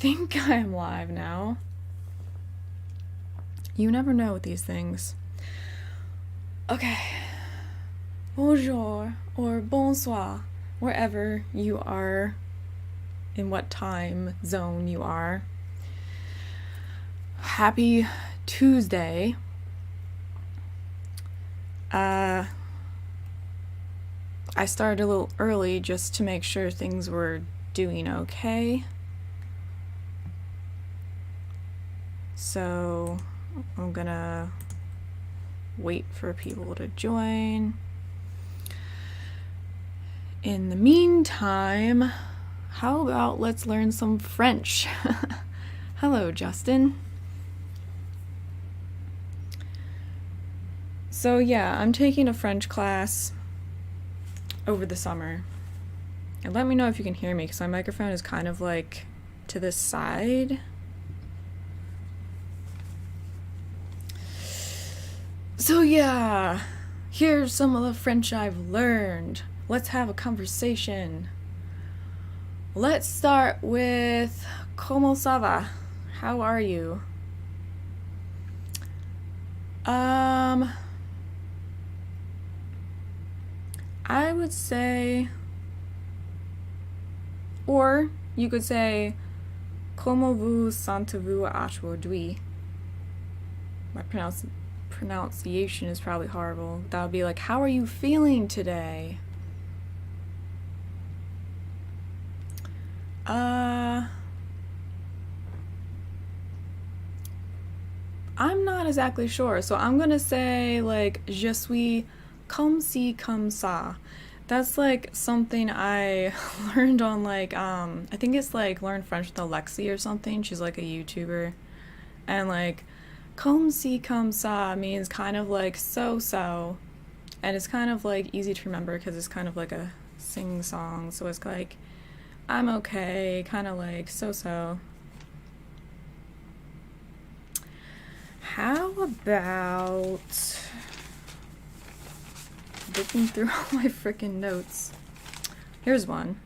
think I'm live now. You never know with these things. Okay. Bonjour or bonsoir, wherever you are, in what time zone you are. Happy Tuesday. I started a little early just to make sure things were doing okay. So I'm gonna wait for people to join. In the meantime, how about let's learn some French? Hello, Justin. So yeah, I'm taking a French class over the summer. And let me know if you can hear me, because my microphone is kind of like to the side. So yeah, here's some of the French I've learned. Let's have a conversation. Let's start with Comment ça va? How are you? I would say, or you could say, Comment vous sentez-vous aujourd'hui? My pronunciation is probably horrible. That would be like, how are you feeling today? I'm not exactly sure, so I'm gonna say like je suis comme ci comme ça. That's like something I learned on like I think it's like Learn French with Alexi or something. She's like a YouTuber, and like comme ci comme ça means kind of like so, and it's kind of like easy to remember because it's kind of like a sing song. So it's like I'm okay, kind of like so. How about looking through all my freaking notes? Here's one.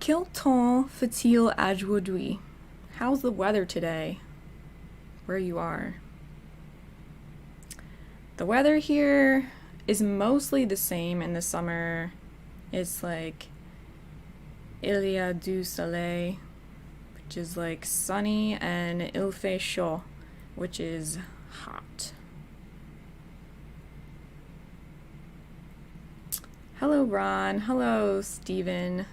Quel temps fait-il aujourd'hui? How's the weather today? Where you are. The weather here is mostly the same in the summer. It's like il y a du soleil, which is like sunny, and il fait chaud, which is hot. Hello, Ron. Hello, Steven.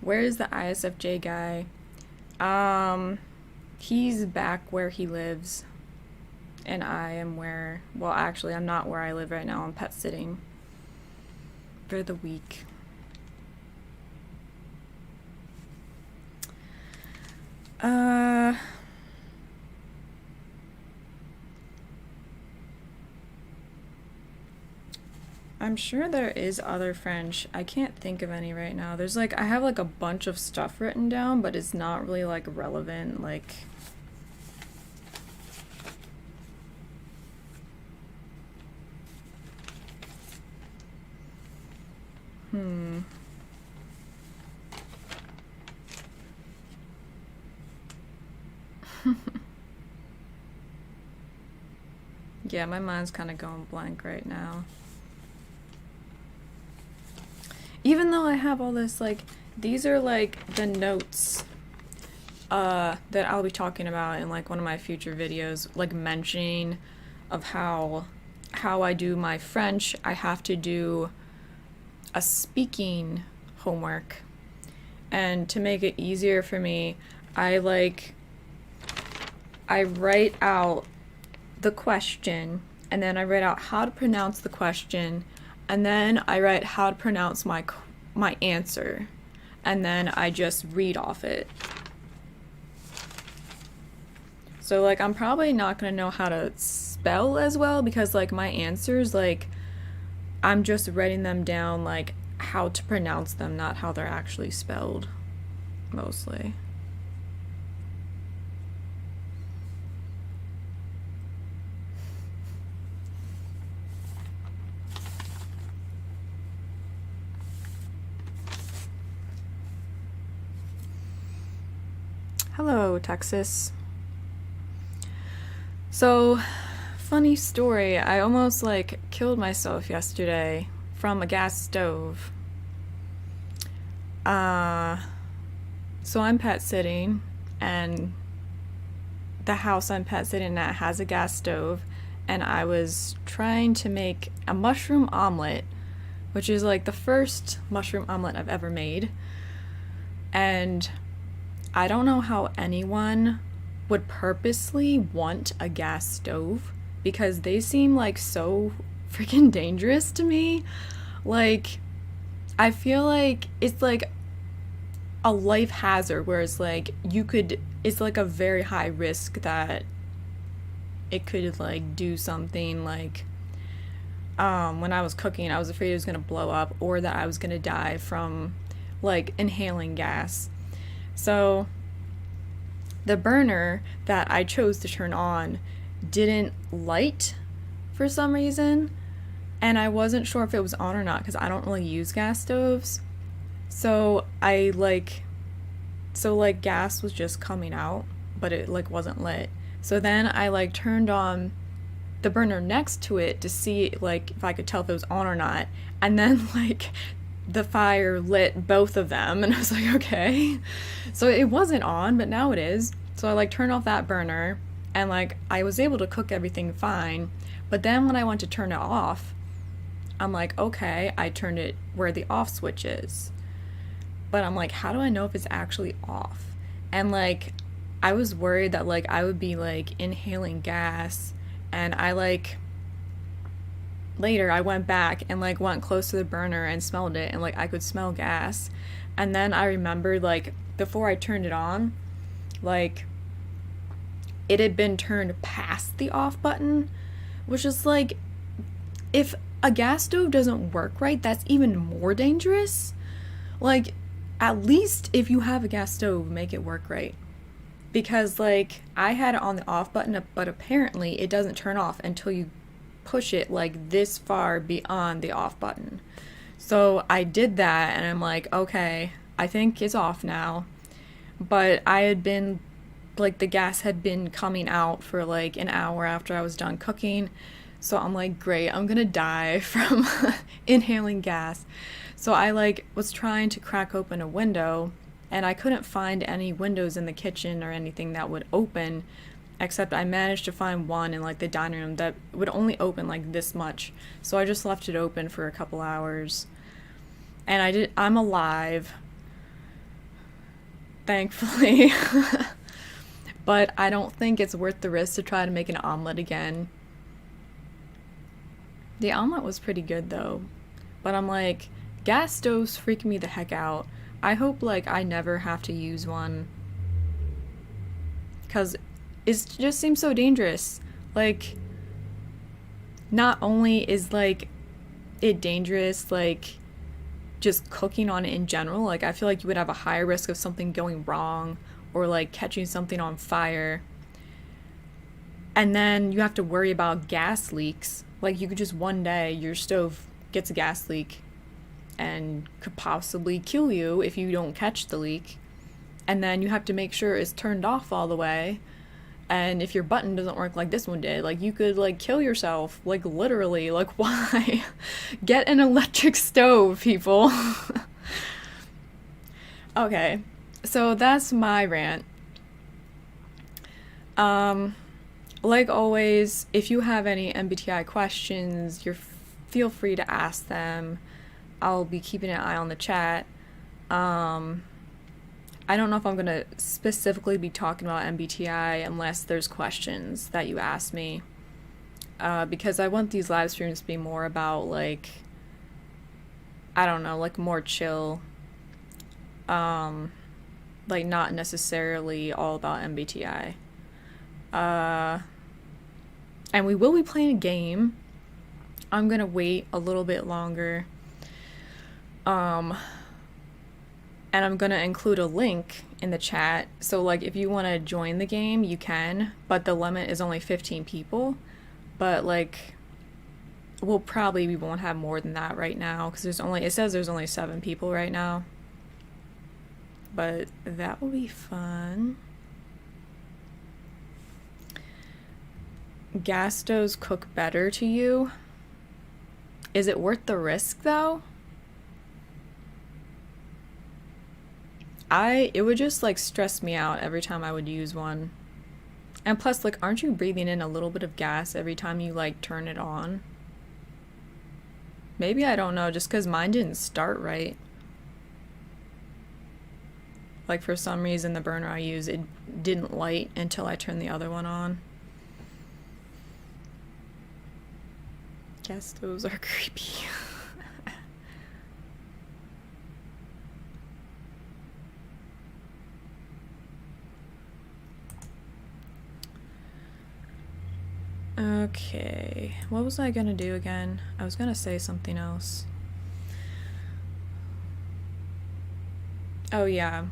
Where's the ISFJ guy? He's back where he lives. And I am where, well, actually, I'm not where I live right now. I'm pet sitting for the week. I'm sure there is other French. I can't think of any right now. There's like, I have like a bunch of stuff written down, but it's not really like relevant. Like, Yeah, my mind's kind of going blank right now. Even though I have all this, like, these are like the notes that I'll be talking about in like one of my future videos, like mentioning of how I do my French. I have to do a speaking homework, and to make it easier for me, I write out the question, and then I write out how to pronounce the question, and then I write how to pronounce my answer, and then I just read off it. So like I'm probably not gonna know how to spell as well, because like my answers, like I'm just writing them down like how to pronounce them, not how they're actually spelled, mostly. Hello, Texas. So, funny story. I almost like killed myself yesterday from a gas stove. Uh, so I'm pet sitting, and the house I'm pet sitting at has a gas stove, and I was trying to make a mushroom omelet, which is like the first mushroom omelet I've ever made. And I don't know how anyone would purposely want a gas stove because they seem like so freaking dangerous to me. Like, I feel like it's like a life hazard, whereas like it's like a very high risk that it could like do something like when I was cooking, I was afraid it was gonna blow up or that I was gonna die from like inhaling gas. So the burner that I chose to turn on didn't light for some reason, and I wasn't sure if it was on or not because I don't really use gas stoves. So gas was just coming out, but it like wasn't lit. So then I like turned on the burner next to it to see like if I could tell if it was on or not. And then like the fire lit both of them and I was like, okay. So it wasn't on, but now it is. So I like turned off that burner and like I was able to cook everything fine. But then when I went to turn it off, I'm like, okay, I turned it where the off switch is. But I'm like, how do I know if it's actually off? And like I was worried that like I would be like inhaling gas, and I like later I went back and like went close to the burner and smelled it, and like I could smell gas. And then I remembered like before I turned it on, like it had been turned past the off button, which is like if a gas stove doesn't work right, that's even more dangerous. Like at least if you have a gas stove, make it work right. Because like I had it on the off button, but apparently it doesn't turn off until you push it like this far beyond the off button. So I did that and I'm like, okay, I think it's off now. But I had been like the gas had been coming out for like an hour after I was done cooking. So I'm like, great, I'm gonna die from inhaling gas. So I like was trying to crack open a window, and I couldn't find any windows in the kitchen or anything that would open, except I managed to find one in like the dining room that would only open like this much. So I just left it open for a couple hours. And I'm alive, thankfully. But I don't think it's worth the risk to try to make an omelet again. The omelet was pretty good though. But I'm like, gas stoves freak me the heck out. I hope like I never have to use one, because it just seems so dangerous. Like, not only is like it dangerous, like just cooking on it in general, like I feel like you would have a higher risk of something going wrong or like catching something on fire. And then you have to worry about gas leaks. Like you could just one day your stove gets a gas leak and could possibly kill you if you don't catch the leak. And then you have to make sure it's turned off all the way. And if your button doesn't work like this one did, like you could like kill yourself, like literally. Like why? Get an electric stove, people. Okay, so that's my rant. Like always, if you have any MBTI questions, feel free to ask them. I'll be keeping an eye on the chat. I don't know if I'm going to specifically be talking about MBTI unless there's questions that you ask me. Because I want these live streams to be more about, like, I don't know, like more chill. Like not necessarily all about MBTI. And we will be playing a game. I'm going to wait a little bit longer. And I'm going to include a link in the chat. So, like, if you want to join the game, you can. But the limit is only 15 people. But, like, we won't have more than that right now. Because it says there's only 7 people right now. But that will be fun. gas stoves cook better to you. Is it worth the risk though? It would just like stress me out every time I would use one. And plus, like, aren't you breathing in a little bit of gas every time you like turn it on? Maybe I don't know, just because mine didn't start right. Like, for some reason, the burner I use, it didn't light until I turned the other one on. Gas stoves are creepy. Okay, what was I gonna do again? I was gonna say something else. Oh yeah.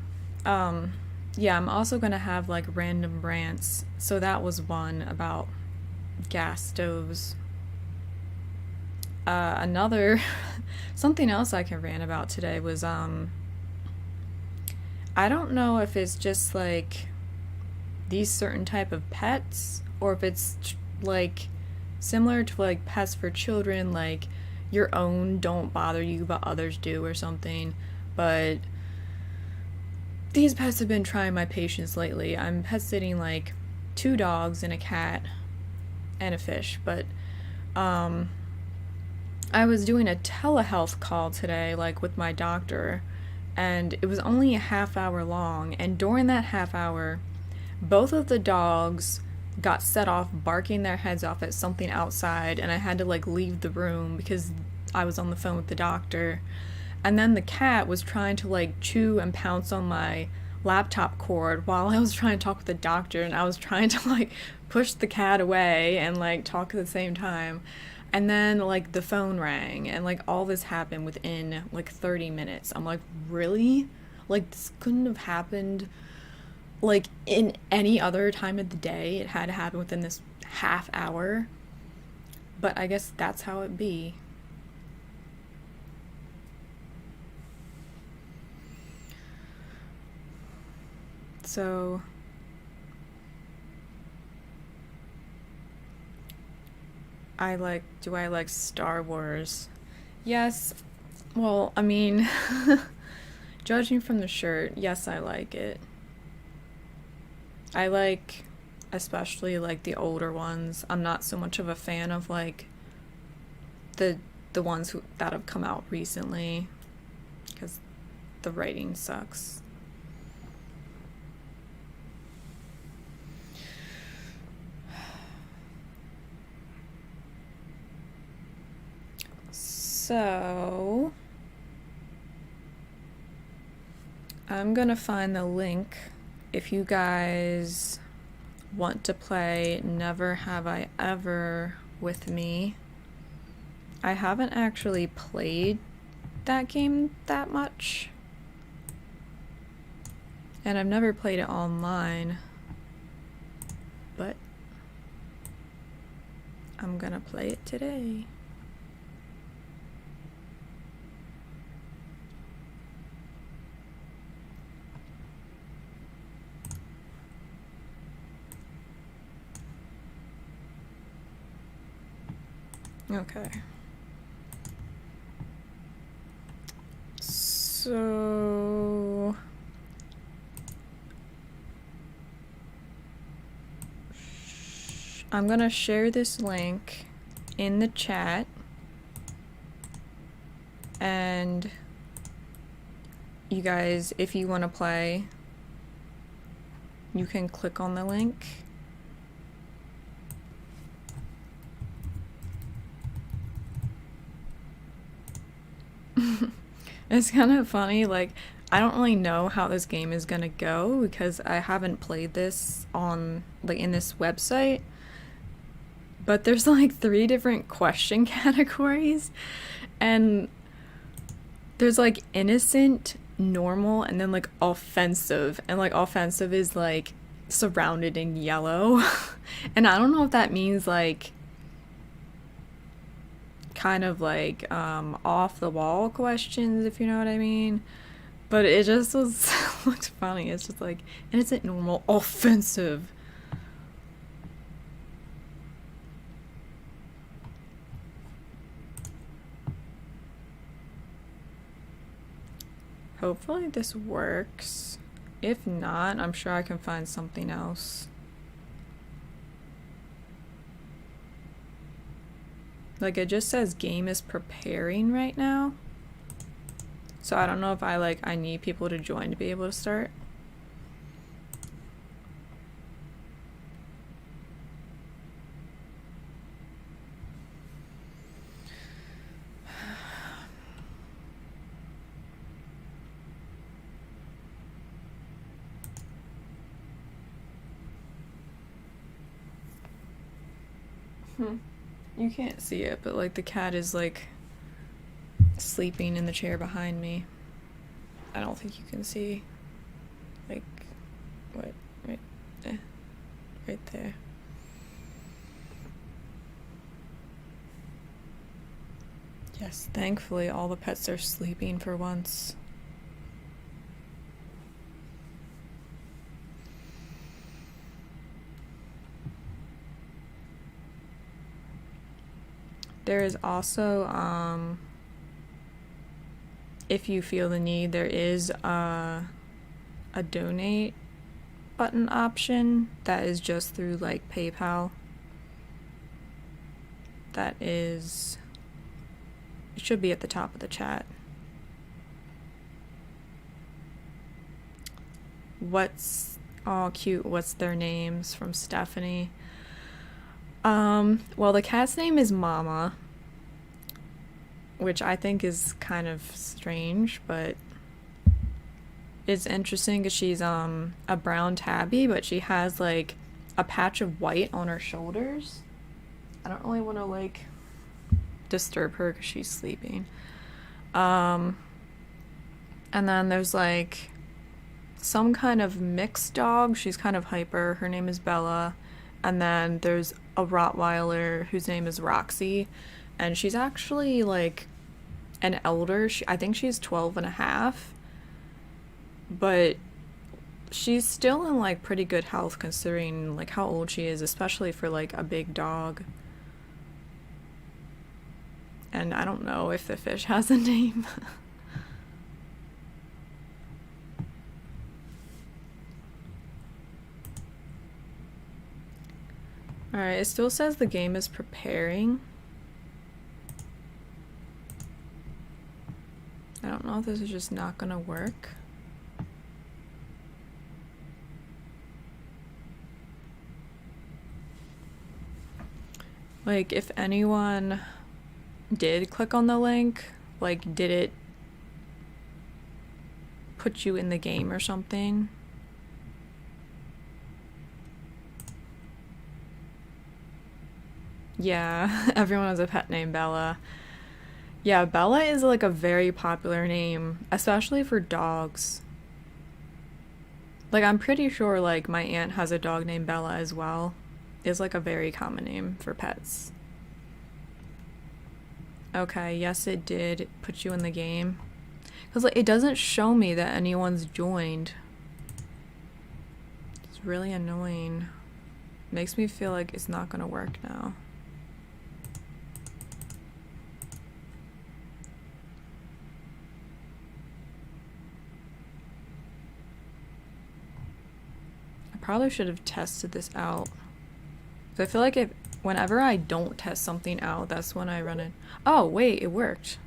Yeah, I'm also gonna have like random rants. So that was one about gas stoves. Another something else I can rant about today was I don't know if it's just like these certain type of pets or if it's like similar to like pets for children, like your own don't bother you but others do or something. But these pets have been trying my patience lately. I'm pet sitting like 2 dogs and a cat and a fish, but I was doing a telehealth call today, like with my doctor, and it was only a half hour long. And during that half hour, both of the dogs got set off barking their heads off at something outside, and I had to like leave the room because I was on the phone with the doctor. And then the cat was trying to like chew and pounce on my laptop cord while I was trying to talk with the doctor, and I was trying to like push the cat away and like talk at the same time. And then like the phone rang and like all this happened within like 30 minutes. I'm like, really? Like this couldn't have happened like in any other time of the day. It had to happen within this half hour. But I guess that's how it be. So do I like Star Wars? Yes. Well, I mean, judging from the shirt, yes, I like it. I like especially like the older ones. I'm not so much of a fan of like the that have come out recently because the writing sucks. So I'm gonna find the link if you guys want to play Never Have I Ever with me. I haven't actually played that game that much, and I've never played it online, but I'm gonna play it today. Okay. So I'm gonna share this link in the chat, and you guys, if you want to play, you can click on the link. It's kind of funny, like, I don't really know how this game is gonna go because I haven't played this on, like, in this website. But there's, like, 3 different question categories. And there's, like, innocent, normal, and then, like, offensive. And, like, offensive is, like, surrounded in yellow. And I don't know if that means, like, kind of like off the wall questions, if you know what I mean. But it just was looked funny. It's just like innocent, normal, offensive. Hopefully this works. If not, I'm sure I can find something else. Like, it just says game is preparing right now. So I don't know if I need people to join to be able to start. You can't see it, but like the cat is like sleeping in the chair behind me. I don't think you can see. Like, what? Right there. Yes, thankfully all the pets are sleeping for once. There is also, if you feel the need, there is a donate button option that is just through like PayPal. That is, it should be at the top of the chat. Oh cute, what's their names from Stephanie? Well, the cat's name is Mama, which I think is kind of strange, but it's interesting because she's a brown tabby, but she has like a patch of white on her shoulders. I don't really want to like disturb her because she's sleeping. And then there's like some kind of mixed dog. She's kind of hyper. Her name is Bella. And then there's a Rottweiler whose name is Roxy, and she's actually like an elder. I think she's 12 and a half, but she's still in like pretty good health considering like how old she is, especially for like a big dog. And I don't know if the fish has a name. Alright, it still says the game is preparing. I don't know if this is just not gonna work. Like, if anyone did click on the link, like, did it put you in the game or something? Yeah, everyone has a pet named Bella. Yeah, Bella is like a very popular name, especially for dogs. Like, I'm pretty sure like my aunt has a dog named Bella as well. It's like a very common name for pets. Okay, yes it did put you in the game. Because like, it doesn't show me that anyone's joined. It's really annoying. Makes me feel like it's not gonna work now. Probably should have tested this out. So I feel like whenever I don't test something out, that's when I run it. Oh, wait, it worked.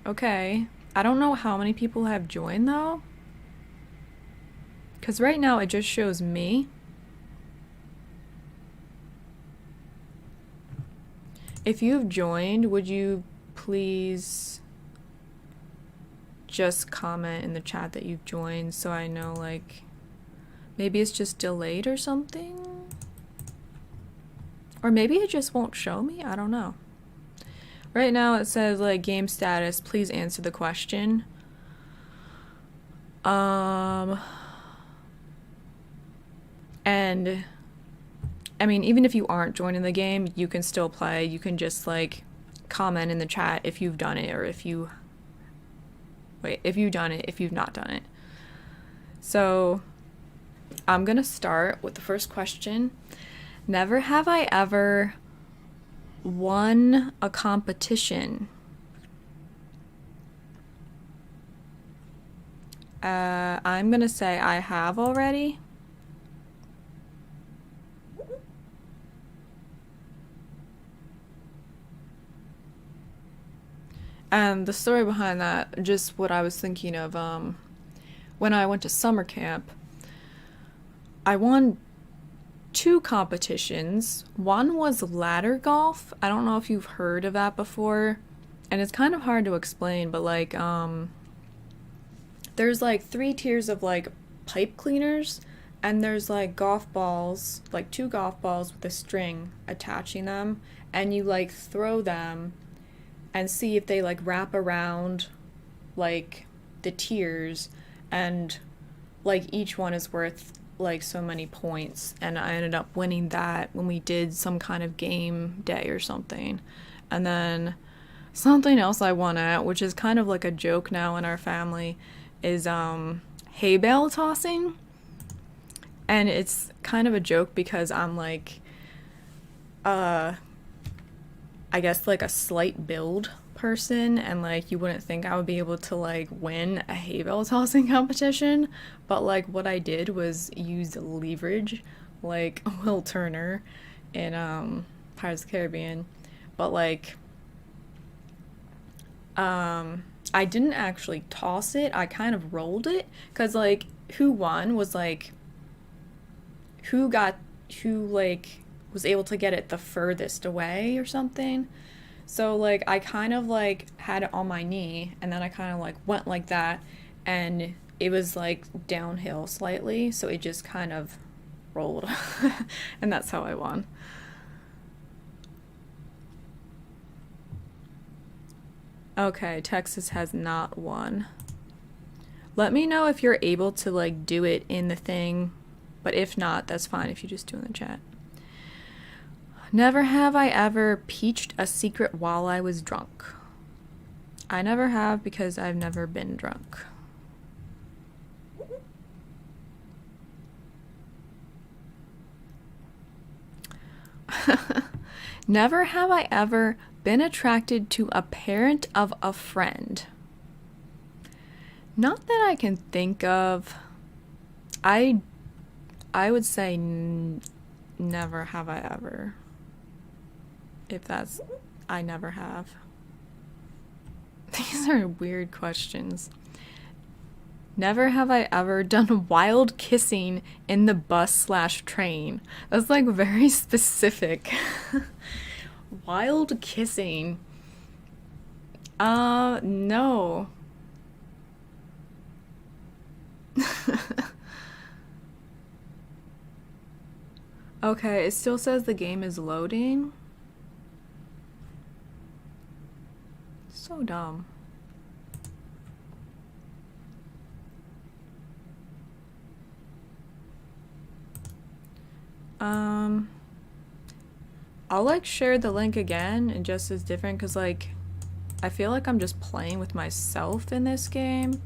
Okay. I don't know how many people have joined though. Because right now it just shows me. If you've joined, would you please just comment in the chat that you've joined so I know, like, maybe it's just delayed or something? Or maybe it just won't show me? I don't know. Right now it says, like, game status, please answer the question. And, I mean, even if you aren't joining the game, you can still play. You can just, like, comment in the chat if you've done it or if you... Wait, if you've done it, if you've not done it. So, I'm gonna start with the first question. Never have I ever won a competition. I'm gonna say I have already. And the story behind that, just what I was thinking of, when I went to summer camp, I won two competitions. One was ladder golf. I don't know if you've heard of that before. And it's kind of hard to explain, but like, there's like three tiers of like pipe cleaners, and there's like golf balls, like two golf balls with a string attaching them, and you like throw them and see if they like wrap around like the tiers, and like each one is worth like so many points, and I ended up winning that when we did some kind of game day or something. And then something else I won at, which is kind of like a joke now in our family, is hay bale tossing. And it's kind of a joke because I'm like I guess like a slight build person, and like you wouldn't think I would be able to like win a hay bale tossing competition, but like what I did was use leverage like Will Turner in Pirates of the Caribbean. But like I didn't actually toss it, I kind of rolled it, because like who won was like who like was able to get it the furthest away or something. So like I kind of like had it on my knee, and then I kind of like went like that, and it was like downhill slightly, so it just kind of rolled. And that's how I won. Okay, Texas has not won. Let me know if you're able to like do it in the thing, but if not, that's fine if you just do it in the chat. Never have I ever peached a secret while I was drunk. I never have, because I've never been drunk. Never have I ever been attracted to a parent of a friend. Not that I can think of. I would say never have I ever. If that's, I never have. These are weird questions. Never have I ever done wild kissing in the bus/train. That's like very specific. Wild kissing. No. Okay, it still says the game is loading. So dumb. I'll like share the link again and just as different, because like I feel like I'm just playing with myself in this game.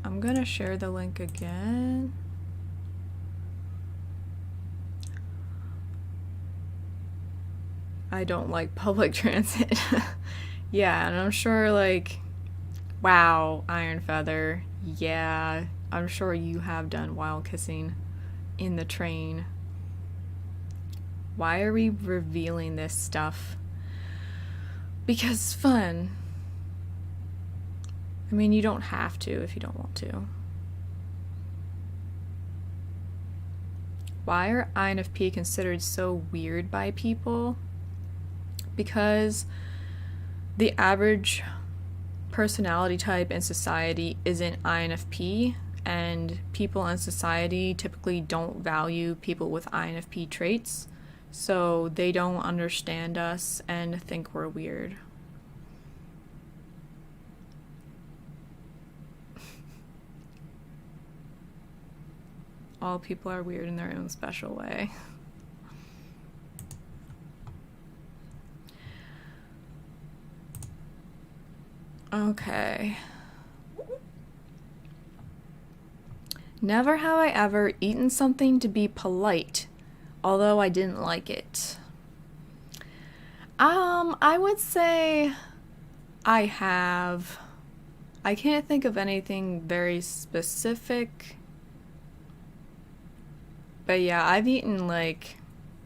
I'm gonna share the link again. I don't like public transit. Yeah, and I'm sure like, wow, Iron Feather, yeah, I'm sure you have done wild kissing in the train. Why are we revealing this stuff? Because it's fun. I mean, you don't have to if you don't want to. Why are INFP considered so weird by people? Because the average personality type in society isn't INFP, and people in society typically don't value people with INFP traits, so they don't understand us and think we're weird. All people are weird in their own special way. Okay. Never have I ever eaten something to be polite, although I didn't like it. I would say I have. I can't think of anything very specific. But yeah, I've eaten like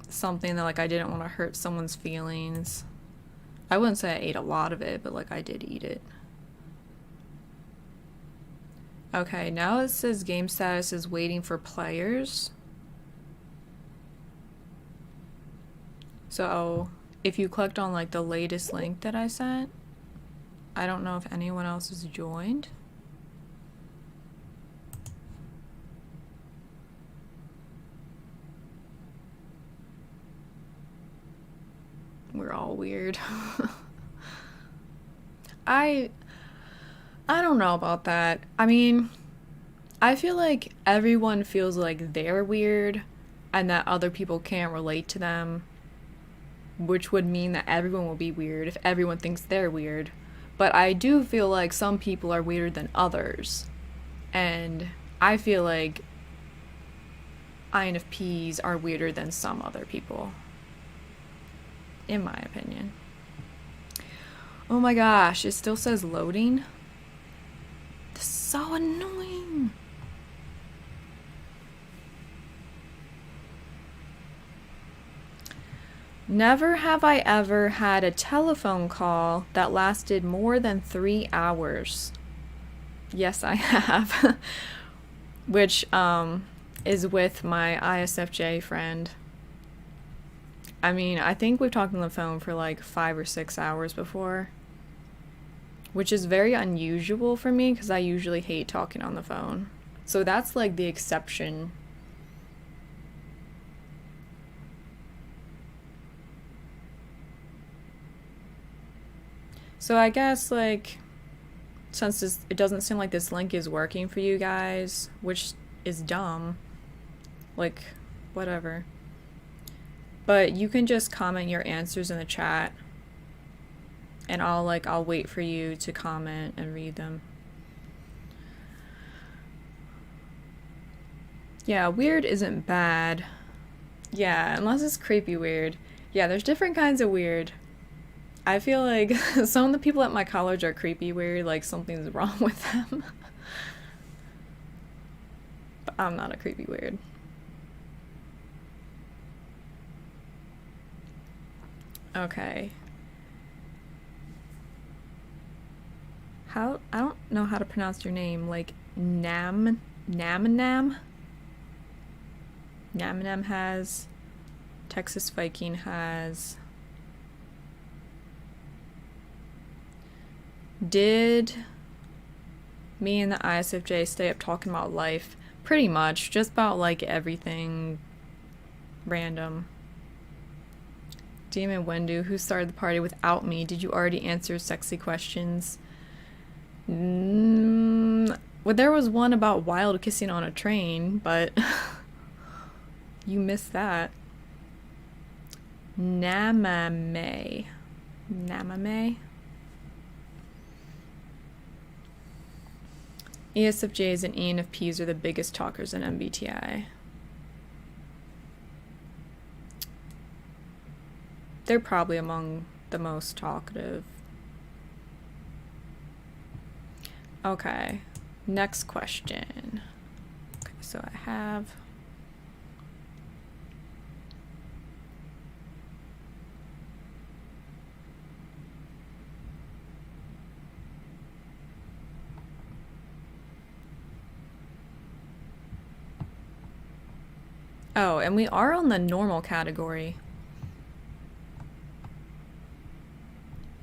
something that like I didn't want to hurt someone's feelings. I wouldn't say I ate a lot of it, but like I did eat it. Okay, now it says game status is waiting for players. So if you clicked on like the latest link that I sent, I don't know if anyone else has joined. We're all weird. I don't know about that. I mean, I feel like everyone feels like they're weird and that other people can't relate to them, which would mean that everyone will be weird if everyone thinks they're weird. But I do feel like some people are weirder than others. And I feel like INFPs are weirder than some other people, in my opinion. Oh my gosh, it still says loading. This is so annoying. Never have I ever had a telephone call that lasted more than 3 hours. Yes, I have. Which is with my ISFJ friend. I mean, I think we've talked on the phone for like 5 or 6 hours before, which is very unusual for me because I usually hate talking on the phone. So that's like the exception. So I guess like since it doesn't seem like this link is working for you guys, which is dumb, like whatever. But you can just comment your answers in the chat and I'll wait for you to comment and read them. Yeah, weird isn't bad. Yeah, unless it's creepy weird. Yeah, there's different kinds of weird. I feel like some of the people at my college are creepy weird, like something's wrong with them. But I'm not a creepy weird. Okay. I don't know how to pronounce your name, like Nam has, Texas Viking has. Did me and the ISFJ stay up talking about life? Pretty much, just about like everything random. Demon Wendu, who started the party without me? Did you already answer sexy questions? Well, there was one about wild kissing on a train, but you missed that. Namame. ESFJs and ENFPs are the biggest talkers in MBTI. They're probably among the most talkative. Okay, next question. Okay, so I have... Oh, and we are on the normal category.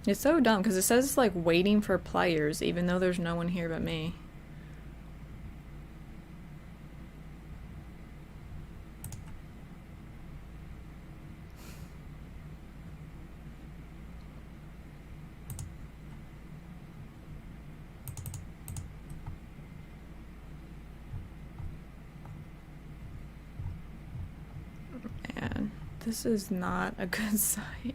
It's so dumb because it says it's like waiting for players even though there's no one here but me. Man, this is not a good site.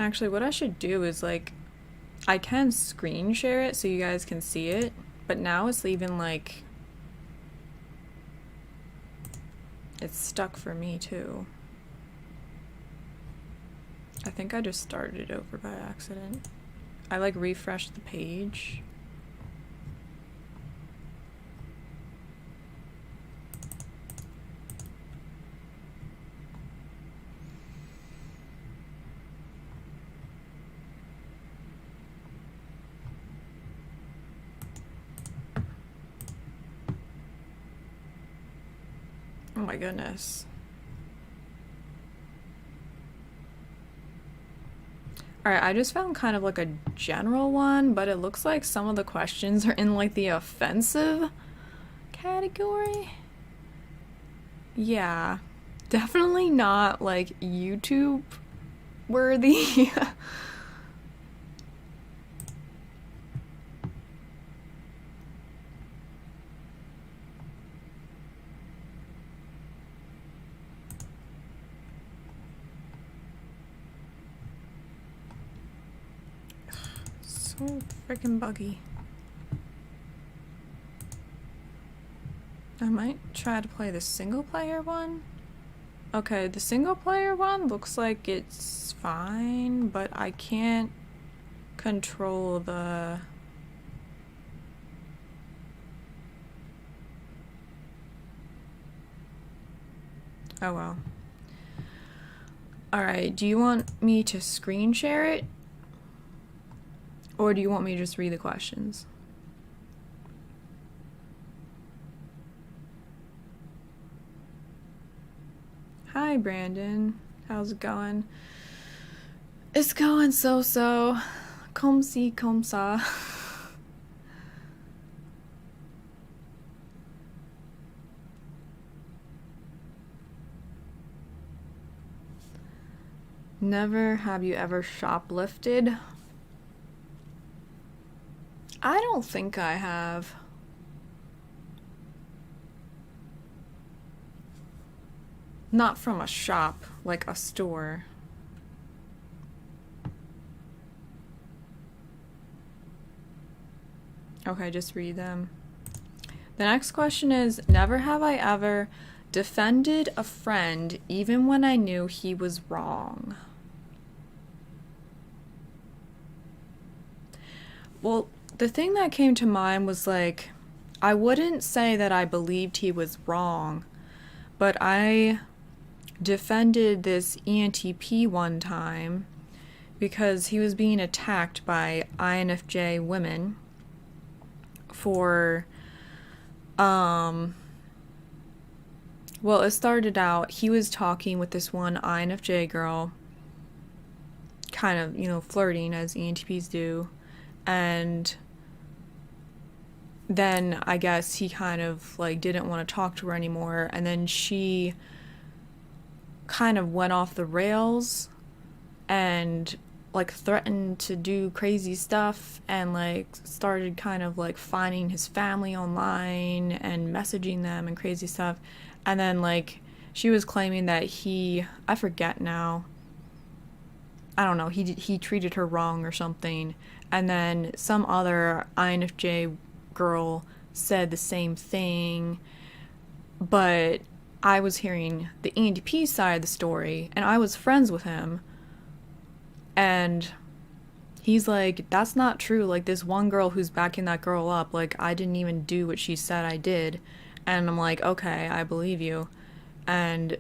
Actually, what I should do is like, I can screen share it so you guys can see it, but now it's leaving like, it's stuck for me too. I think I just started it over by accident. I like refreshed the page. Oh my goodness. Alright, I just found kind of like a general one, but it looks like some of the questions are in like the offensive category. Yeah, definitely not like YouTube worthy. So freaking buggy. I might try to play the single player one. Okay, the single player one looks like it's fine, but I can't control the... Oh well. Alright, do you want me to screen share it? Or do you want me to just read the questions? Hi, Brandon. How's it going? It's going so-so. Comme si, comme ça. Never have you ever shoplifted? I don't think I have. Not from a shop, like a store. Okay, just read them. The next question is, never have I ever defended a friend even when I knew he was wrong. Well, the thing that came to mind was like, I wouldn't say that I believed he was wrong, but I defended this ENTP one time because he was being attacked by INFJ women for, well, it started out, he was talking with this one INFJ girl, kind of, you know, flirting as ENTPs do, and then I guess he kind of like didn't want to talk to her anymore, and then she kind of went off the rails and like threatened to do crazy stuff and like started kind of like finding his family online and messaging them and crazy stuff. And then like she was claiming that I forget now, I don't know, he treated her wrong or something. And then some other INFJ girl said the same thing, but I was hearing the ENTP side of the story, and I was friends with him, and he's like, that's not true, like, this one girl who's backing that girl up, like, I didn't even do what she said I did. And I'm like, okay, I believe you. And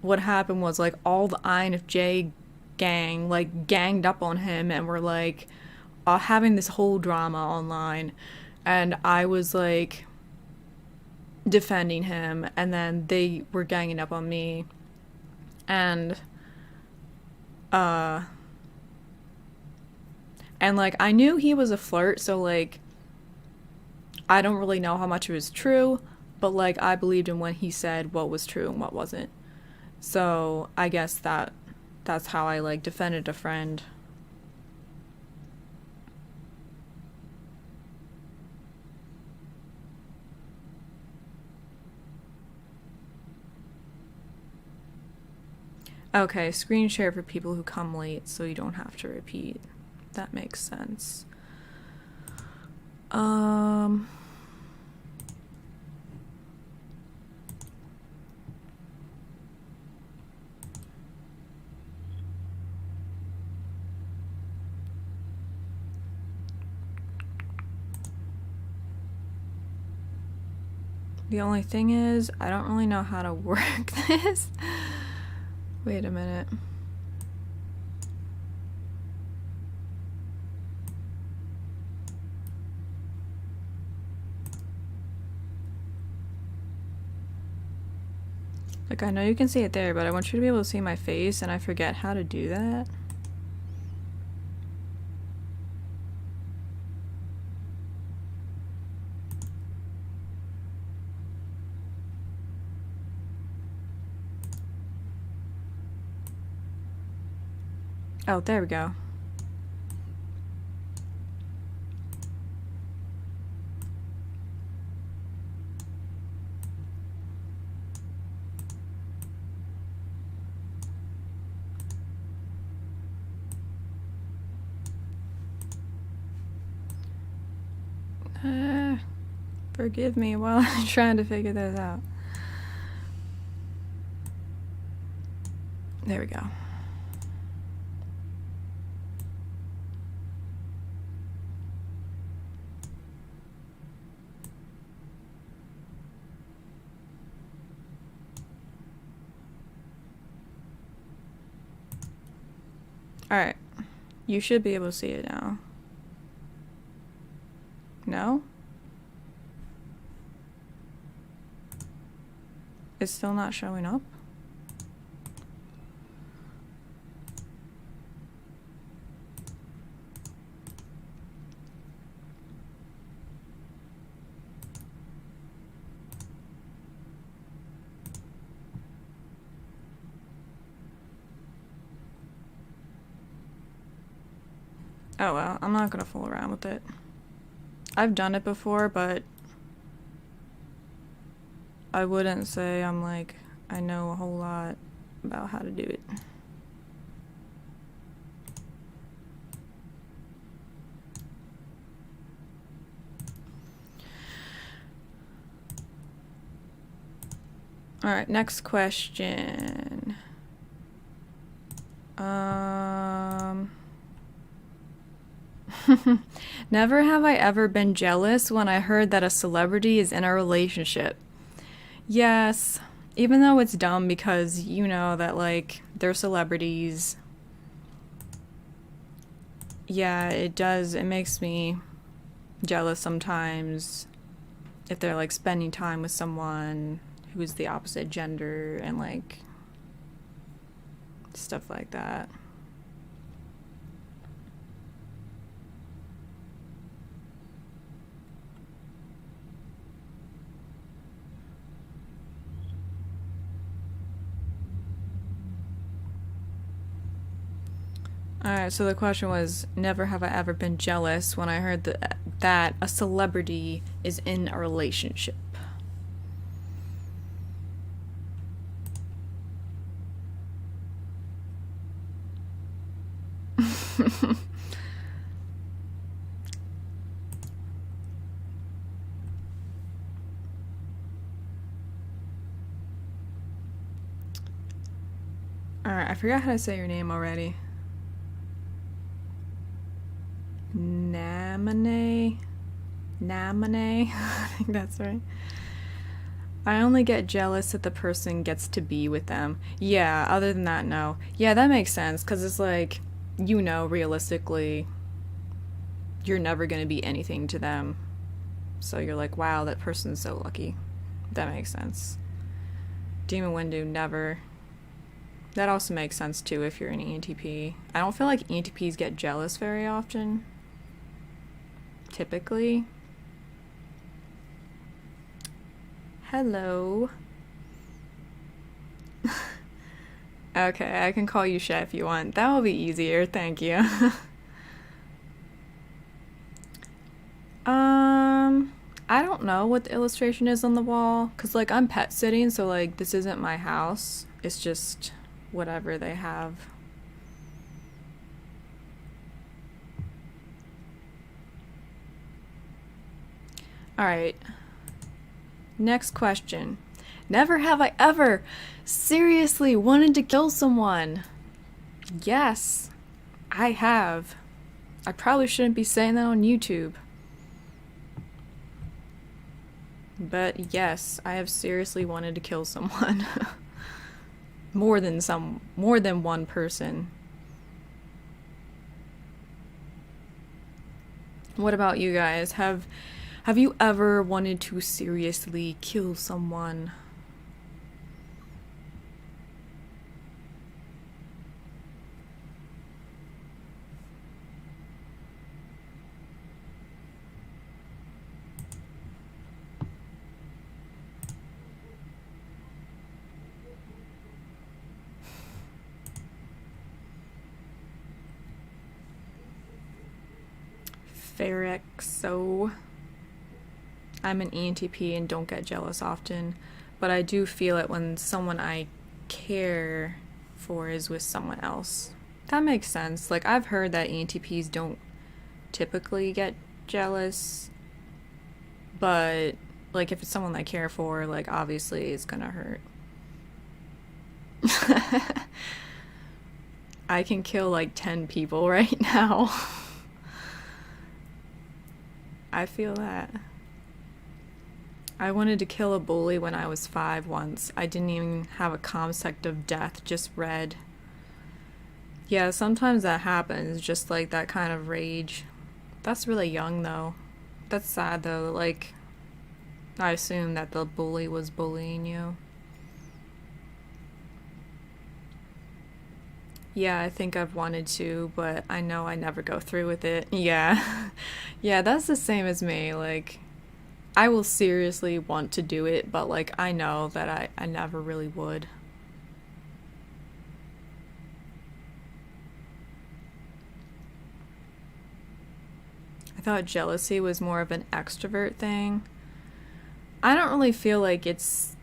what happened was, like, all the INFJ gang, like, ganged up on him and were, like, having this whole drama online. And I was, like, defending him, and then they were ganging up on me. And, like, I knew he was a flirt, so, like, I don't really know how much it was true, but, like, I believed him when he said what was true and what wasn't. So, I guess that's how I, like, defended a friend. Okay, screen share for people who come late so you don't have to repeat. That makes sense. The only thing is, I don't really know how to work this. Wait a minute. Like, I know you can see it there, but I want you to be able to see my face, and I forget how to do that. Oh, there we go. Forgive me while I'm trying to figure this out. There we go. Alright. You should be able to see it now. No? It's still not showing up? Oh well, I'm not gonna fool around with it. I've done it before, but I wouldn't say I'm like, I know a whole lot about how to do it. Alright, next question. Never have I ever been jealous when I heard that a celebrity is in a relationship. Yes, even though it's dumb because you know that, like, they're celebrities. Yeah, it does. It makes me jealous sometimes if they're, like, spending time with someone who's the opposite gender and, like, stuff like that. Alright, so the question was, never have I ever been jealous when I heard that a celebrity is in a relationship. Alright, I forgot how to say your name already. Namane? I think that's right. I only get jealous if the person gets to be with them. Yeah, other than that, no. Yeah, that makes sense, because it's like, you know, realistically, you're never going to be anything to them. So you're like, wow, that person's so lucky. That makes sense. Demon Windu, never. That also makes sense, too, if you're an ENTP. I don't feel like ENTPs get jealous very often. Typically. Hello. Okay, I can call you Shay if you want. That will be easier, thank you. I don't know what the illustration is on the wall, because, like, I'm pet sitting, so, like, this isn't my house. It's just whatever they have. All right. Next question. Never have I ever seriously wanted to kill someone. Yes, I have. I probably shouldn't be saying that on YouTube. But yes, I have seriously wanted to kill someone. more than one person. What about you guys? Have you ever wanted to seriously kill someone? Ferric, so I'm an ENTP and don't get jealous often, but I do feel it when someone I care for is with someone else. That makes sense. Like, I've heard that ENTPs don't typically get jealous, but like if it's someone I care for, like obviously it's gonna hurt. I can kill like 10 people right now. I feel that. I wanted to kill a bully when I was 5 once. I didn't even have a concept of death, just read. Yeah, sometimes that happens, just like that kind of rage. That's really young though. That's sad though, like, I assume that the bully was bullying you. Yeah, I think I've wanted to, but I know I never go through with it. Yeah. Yeah, that's the same as me. Like, I will seriously want to do it, but like, I know that I never really would. I thought jealousy was more of an extrovert thing. I don't really feel like it's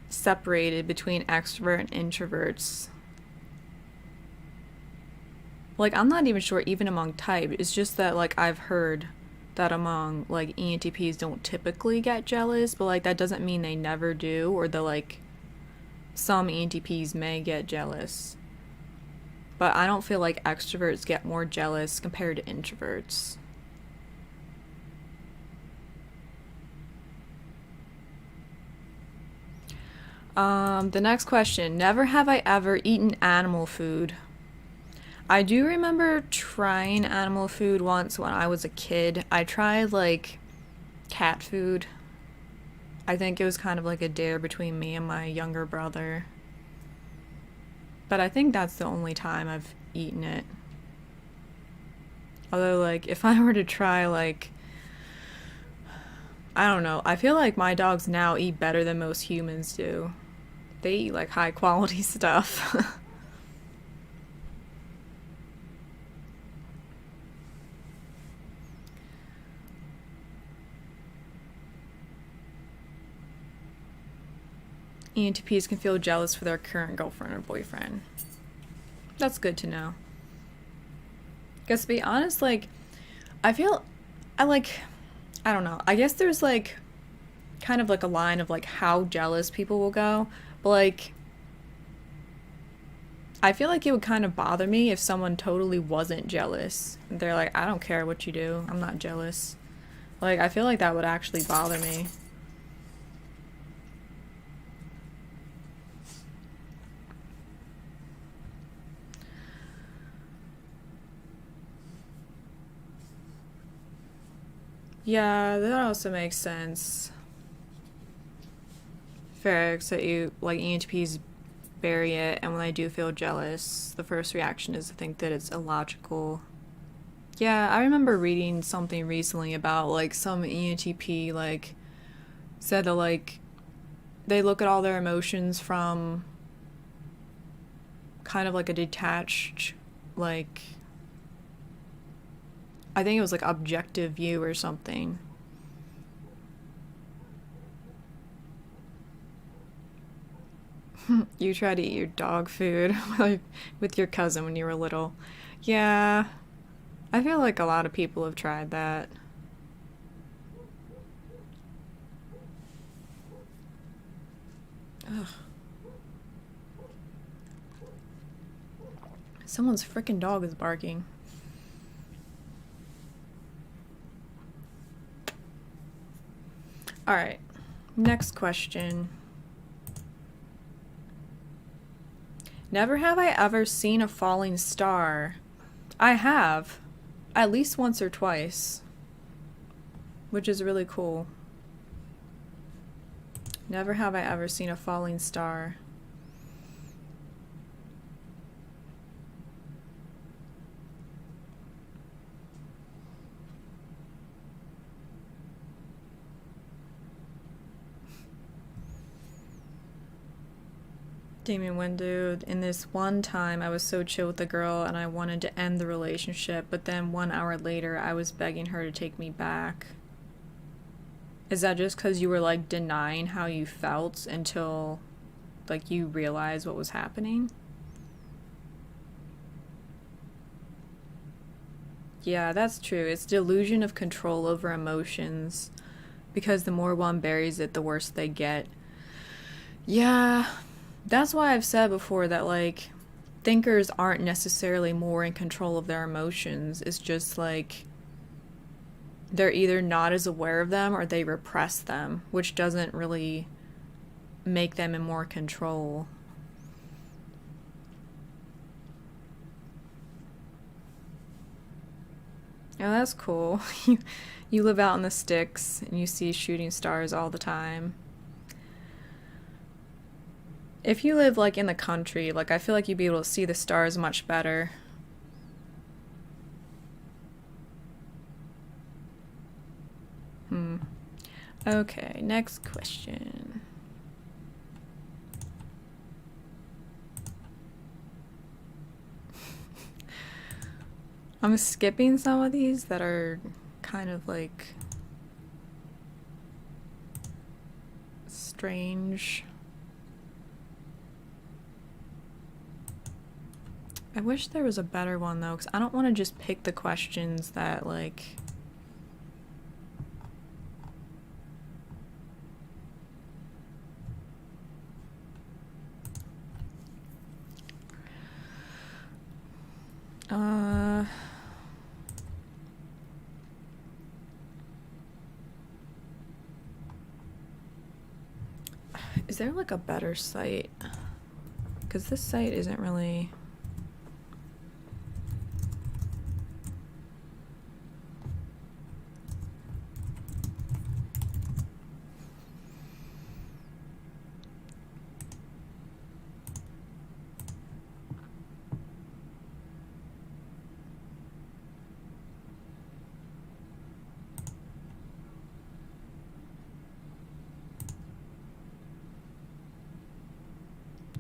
separated between extrovert and introverts. Like, I'm not even sure even among type. It's just that like I've heard that among like ENTPs don't typically get jealous, but like that doesn't mean they never do, or that like some ENTPs may get jealous. But I don't feel like extroverts get more jealous compared to introverts. The next question. Never have I ever eaten animal food. I do remember trying animal food once when I was a kid. I tried like cat food. I think it was kind of like a dare between me and my younger brother. But I think that's the only time I've eaten it. Although, like, if I were to try, like, I don't know, I feel like my dogs now eat better than most humans do. They eat, like, high quality stuff. ENTPs can feel jealous for their current girlfriend or boyfriend. That's good to know. Because to be honest, like, I feel, I like, I don't know. I guess there's like, kind of like a line of like how jealous people will go. But like, I feel like it would kind of bother me if someone totally wasn't jealous. They're like, I don't care what you do. I'm not jealous. Like, I feel like that would actually bother me. Yeah, that also makes sense. Fair, except you, like, ENTPs bury it, and when I do feel jealous, the first reaction is to think that it's illogical. Yeah, I remember reading something recently about, like, some ENTP, like, said that, like, they look at all their emotions from kind of like a detached, like, I think it was like objective view or something. You try to eat your dog food like, with your cousin when you were little. Yeah, I feel like a lot of people have tried that. Ugh. Someone's freaking dog is barking. All right, next question. Never have I ever seen a falling star. I have, at least once or twice, which is really cool. Never have I ever seen a falling star. Damien Windu, in this one time I was so chill with the girl and I wanted to end the relationship, but then 1 hour later I was begging her to take me back. Is that just because you were like denying how you felt until like you realized what was happening? Yeah, that's true. It's delusion of control over emotions because the more one buries it, the worse they get. Yeah, that's why I've said before that, like, thinkers aren't necessarily more in control of their emotions. It's just like they're either not as aware of them or they repress them, which doesn't really make them in more control. Oh, that's cool. You live out in the sticks and you see shooting stars all the time. If you live like in the country, like I feel like you'd be able to see the stars much better. Hmm. Okay, next question. I'm skipping some of these that are kind of like strange. I wish there was a better one though, because I don't want to just pick the questions that like. Uh. Is there like a better site? Because this site isn't really.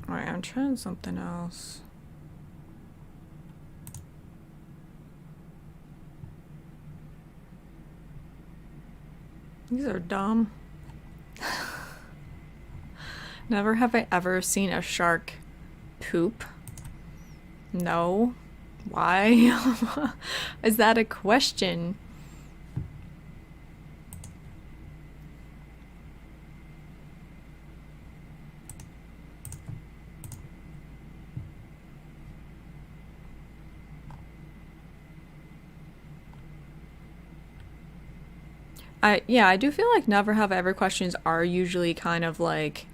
Alright, I'm trying something else. These are dumb. Never have I ever seen a shark poop. No. Why? Is that a question? I do feel like never have I ever questions are usually kind of like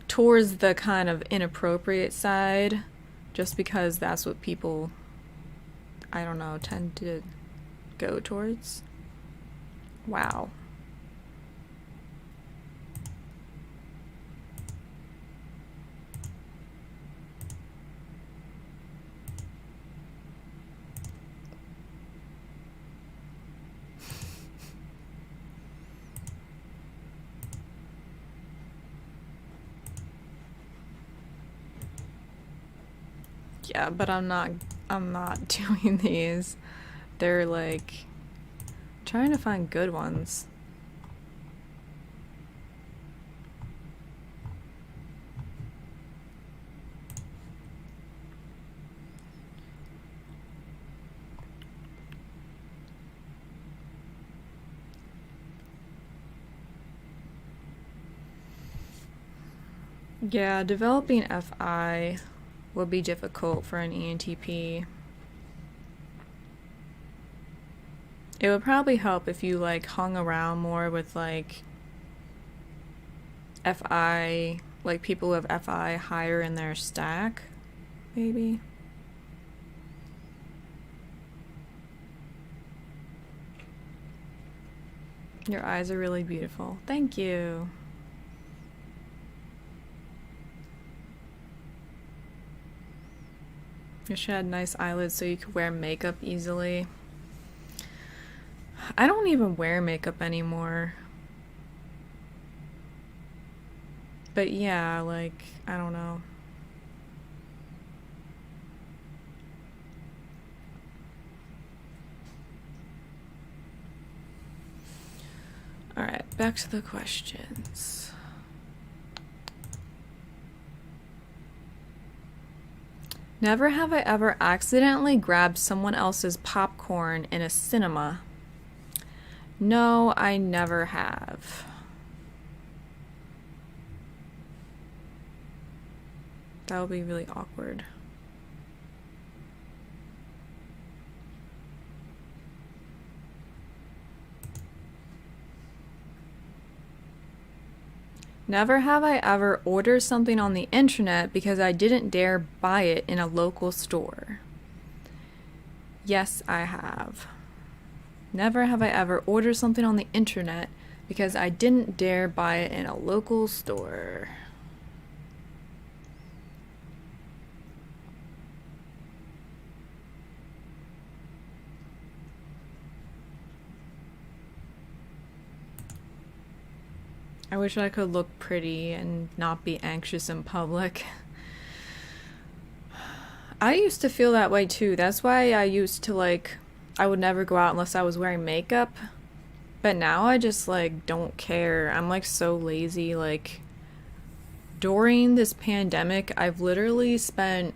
towards the kind of inappropriate side, just because that's what people, I don't know, tend to go towards. Wow. Yeah, but I'm not doing these. They're like trying to find good ones. Yeah, developing FI would be difficult for an ENTP. It would probably help if you like hung around more with like FI, like people who have FI higher in their stack, maybe. Your eyes are really beautiful. Thank you. You should have nice eyelids so you could wear makeup easily. I don't even wear makeup anymore. But yeah, like, I don't know. Alright, back to the questions. Never have I ever accidentally grabbed someone else's popcorn in a cinema. No, I never have. That would be really awkward. Never have I ever ordered something on the internet because I didn't dare buy it in a local store. Yes, I have. Never have I ever ordered something on the internet because I didn't dare buy it in a local store. I wish I could look pretty and not be anxious in public. I used to feel that way too. That's why I used to I would never go out unless I was wearing makeup. But now I just don't care. I'm so lazy. During this pandemic, I've literally spent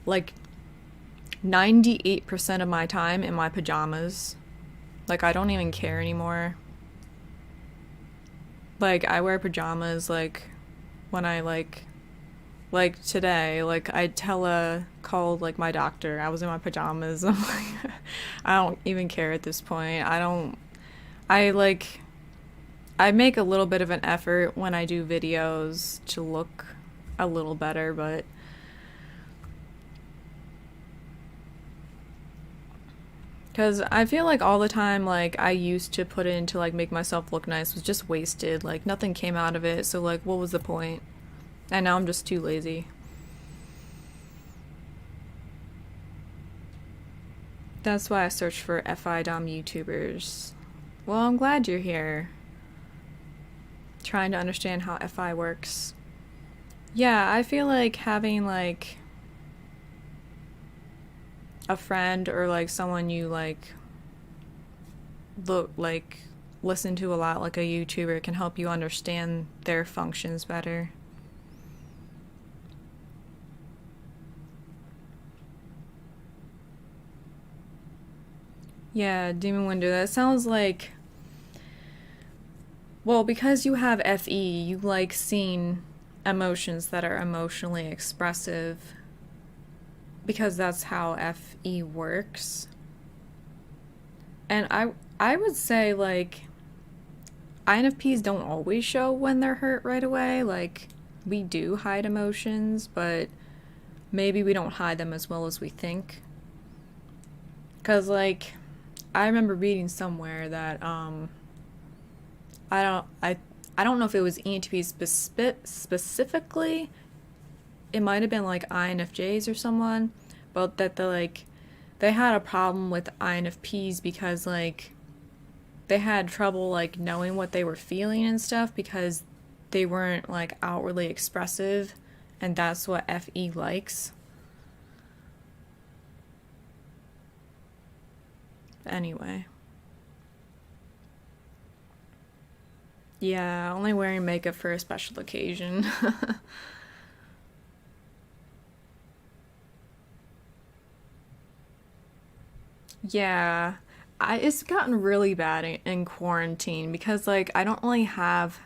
98% of my time in my pajamas. I don't even care anymore. I wear pajamas when I today, I called my doctor. I was in my pajamas. I'm I don't even care at this point. I make a little bit of an effort when I do videos to look a little better, but because I feel all the time I used to put in to make myself look nice was just wasted. Nothing came out of it, so what was the point? And now I'm just too lazy. That's why I searched for FI-dom YouTubers. Well, I'm glad you're here. Trying to understand how FI works. Yeah, I feel having a friend or someone you look listen to a lot, a YouTuber, can help you understand their functions better. Yeah, Demon Window, that sounds well, because you have FE, you seeing emotions that are emotionally expressive, because that's how FE works. And I would say INFPs don't always show when they're hurt right away. We do hide emotions, but maybe we don't hide them as well as we think. Cause I remember reading somewhere that I don't know if it was ENTPs specifically. It might have been INFJs or someone, but that they had a problem with INFPs because they had trouble knowing what they were feeling and stuff because they weren't outwardly expressive, and that's what FE likes. Anyway. Yeah, only wearing makeup for a special occasion. Yeah, it's gotten really bad in quarantine because I don't really have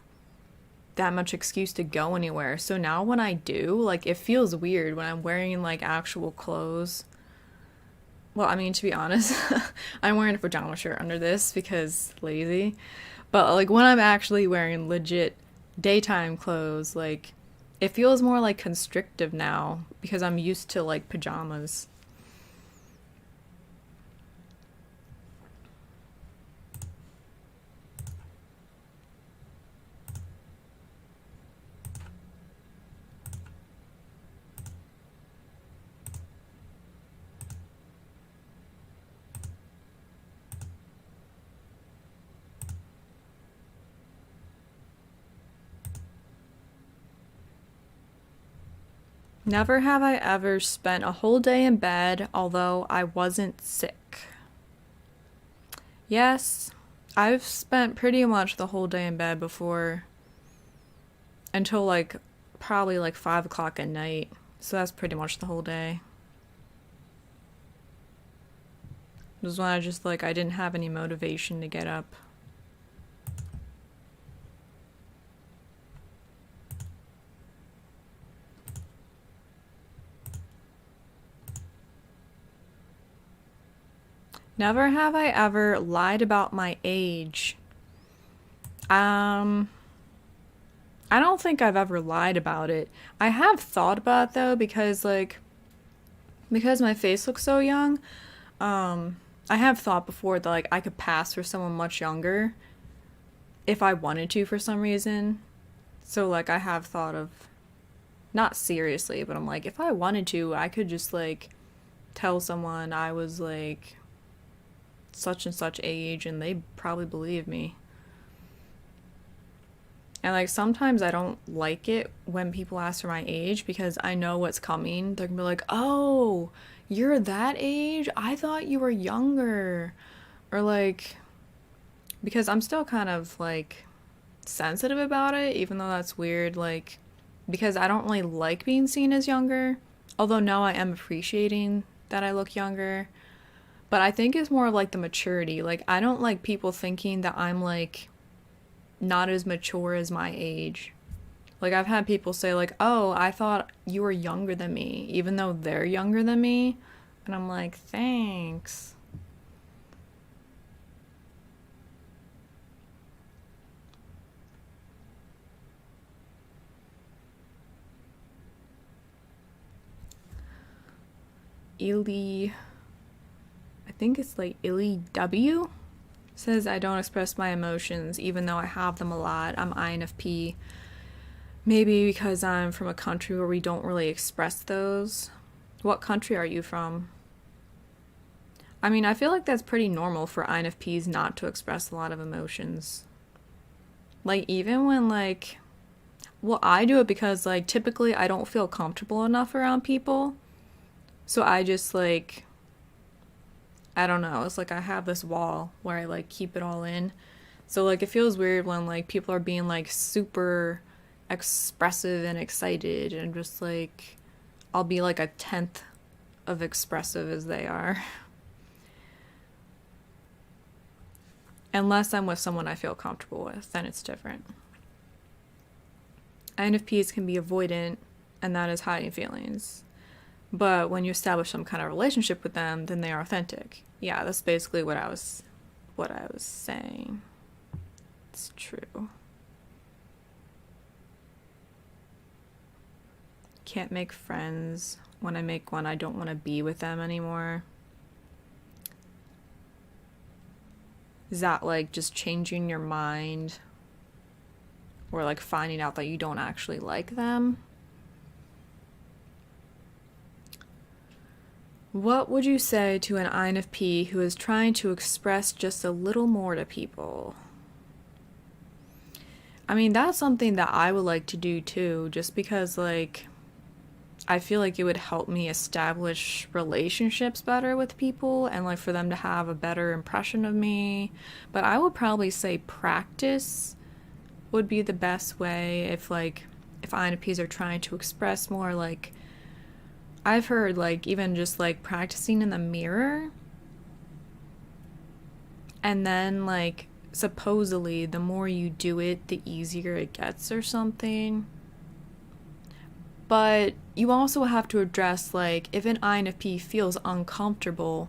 that much excuse to go anywhere. So now when I do, like, it feels weird when I'm wearing like actual clothes. Well, I mean, to be honest, I'm wearing a pajama shirt under this because lazy. But like when I'm actually wearing legit daytime clothes, like it feels more like constrictive now because I'm used to like pajamas. Never have I ever spent a whole day in bed, although I wasn't sick. Yes, I've spent pretty much the whole day in bed before until like probably like 5 o'clock at night. So that's pretty much the whole day. It was when I just like I didn't have any motivation to get up. Never have I ever lied about my age. Um, I don't think I've ever lied about it. I have thought about it though because my face looks so young. I have thought before that like I could pass for someone much younger if I wanted to for some reason. So like I have thought of not seriously, but I'm like if I wanted to, I could just like tell someone I was like such and such age and they probably believe me. And like sometimes I don't like it when people ask for my age because I know what's coming. They're gonna be like, "Oh, you're that age? I thought you were younger." Or like because I'm still kind of like sensitive about it, even though that's weird, like because I don't really like being seen as younger. Although now I am appreciating that I look younger. But I think it's more of like the maturity. Like I don't like people thinking that I'm like not as mature as my age. Like I've had people say like, "Oh, I thought you were younger than me," even though they're younger than me. And I'm like, "Thanks." Illy, I think it's like Illy W says I don't express my emotions even though I have them a lot. I'm INFP. Maybe because I'm from a country where we don't really express those. What country are you from? I mean, I feel like that's pretty normal for INFPs not to express a lot of emotions. Like, even when, like, well, I do it because, like, typically I don't feel comfortable enough around people. So I just, like, I don't know. It's like I have this wall where I, like, keep it all in. So, like, it feels weird when, like, people are being, like, super expressive and excited and just, like, I'll be, like, a tenth of expressive as they are. Unless I'm with someone I feel comfortable with, then it's different. INFPs can be avoidant, and that is hiding feelings. But when you establish some kind of relationship with them, then they are authentic. Yeah, that's basically what I was saying. It's true. Can't make friends. When I make one, I don't want to be with them anymore. Is that like just changing your mind? Or like finding out that you don't actually like them? What would you say to an INFP who is trying to express just a little more to people? I mean, that's something that I would like to do too, just because, like, I feel like it would help me establish relationships better with people and, like, for them to have a better impression of me. But I would probably say practice would be the best way if INFPs are trying to express more, like, I've heard, like, even just, like, practicing in the mirror and then, like, supposedly the more you do it, the easier it gets or something. But you also have to address, like, if an INFP feels uncomfortable,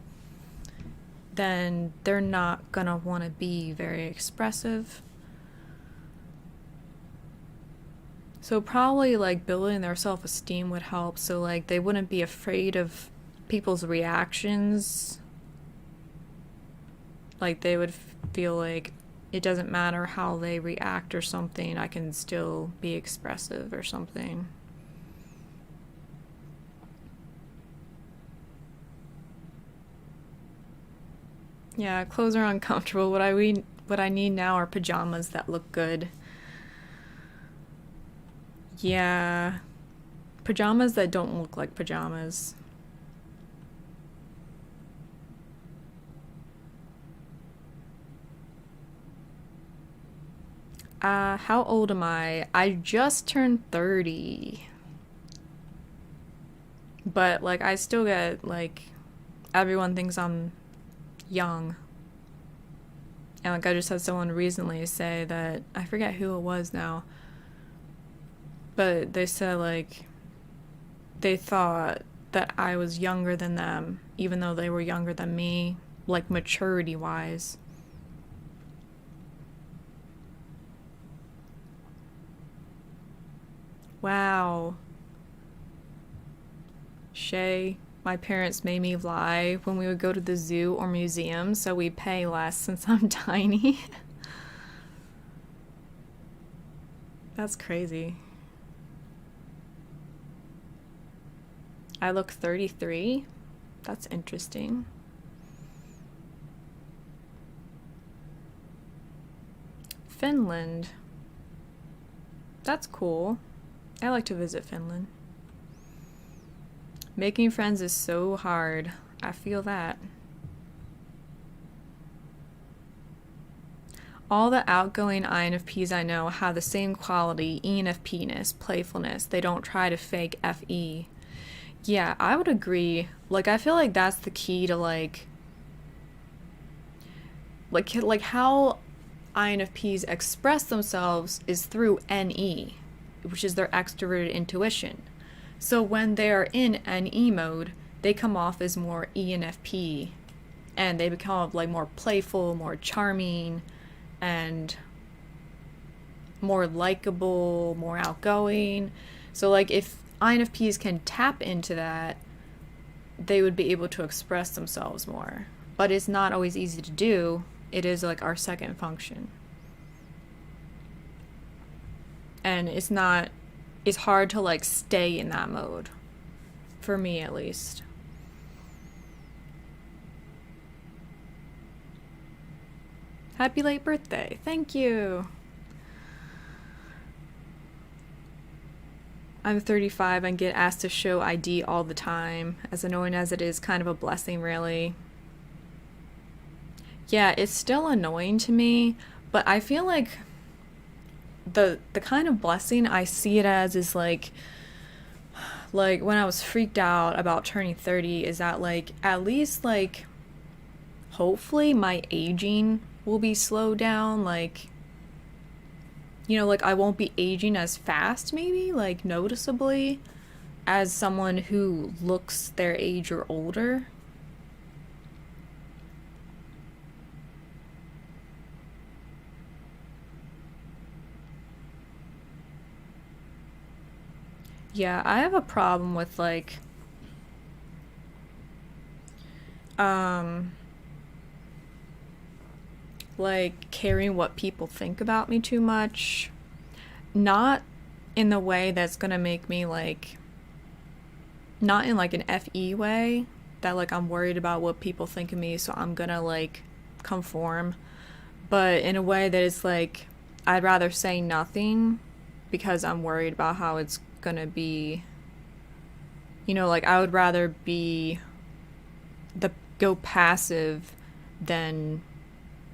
then they're not gonna want to be very expressive. So probably like building their self-esteem would help, so like they wouldn't be afraid of people's reactions. Like they would feel like it doesn't matter how they react or something, I can still be expressive or something. Yeah, clothes are uncomfortable. What I need now are pajamas that look good. Yeah, pajamas that don't look like pajamas. How old am I? I just turned 30. But like I still get like everyone thinks I'm young. And like I just had someone recently say that, I forget who it was now, but they said like they thought that I was younger than them, even though they were younger than me, like maturity wise. Wow. Shay, my parents made me lie when we would go to the zoo or museum, so we pay less since I'm tiny. That's crazy. I look 33. That's interesting. Finland. That's cool. I like to visit Finland. Making friends is so hard. I feel that. All the outgoing INFPs I know have the same quality, ENFP-ness, playfulness. They don't try to fake FE. Yeah, I would agree. Like, I feel like that's the key to, like how INFPs express themselves is through NE, which is their extroverted intuition. So when they're in NE mode, they come off as more ENFP, and they become like more playful, more charming, and more likable, more outgoing. So like if INFPs can tap into that, they would be able to express themselves more. But it's not always easy to do. It is like our second function. And it's hard to like stay in that mode. For me at least. Happy late birthday. Thank you. I'm 35 and get asked to show ID all the time. As annoying as it is, kind of a blessing, really. Yeah, it's still annoying to me, but I feel like the kind of blessing I see it as is like when I was freaked out about turning 30 is that like at least like hopefully my aging will be slowed down, like like I won't be aging as fast, maybe like noticeably, as someone who looks their age or older. Yeah, I have a problem with um like caring what people think about me too much. Not in the way that's gonna make me like, not in like an FE way that like I'm worried about what people think of me, so I'm gonna like conform, but in a way that it's like I'd rather say nothing because I'm worried about how it's gonna be. Like I would rather be the go passive than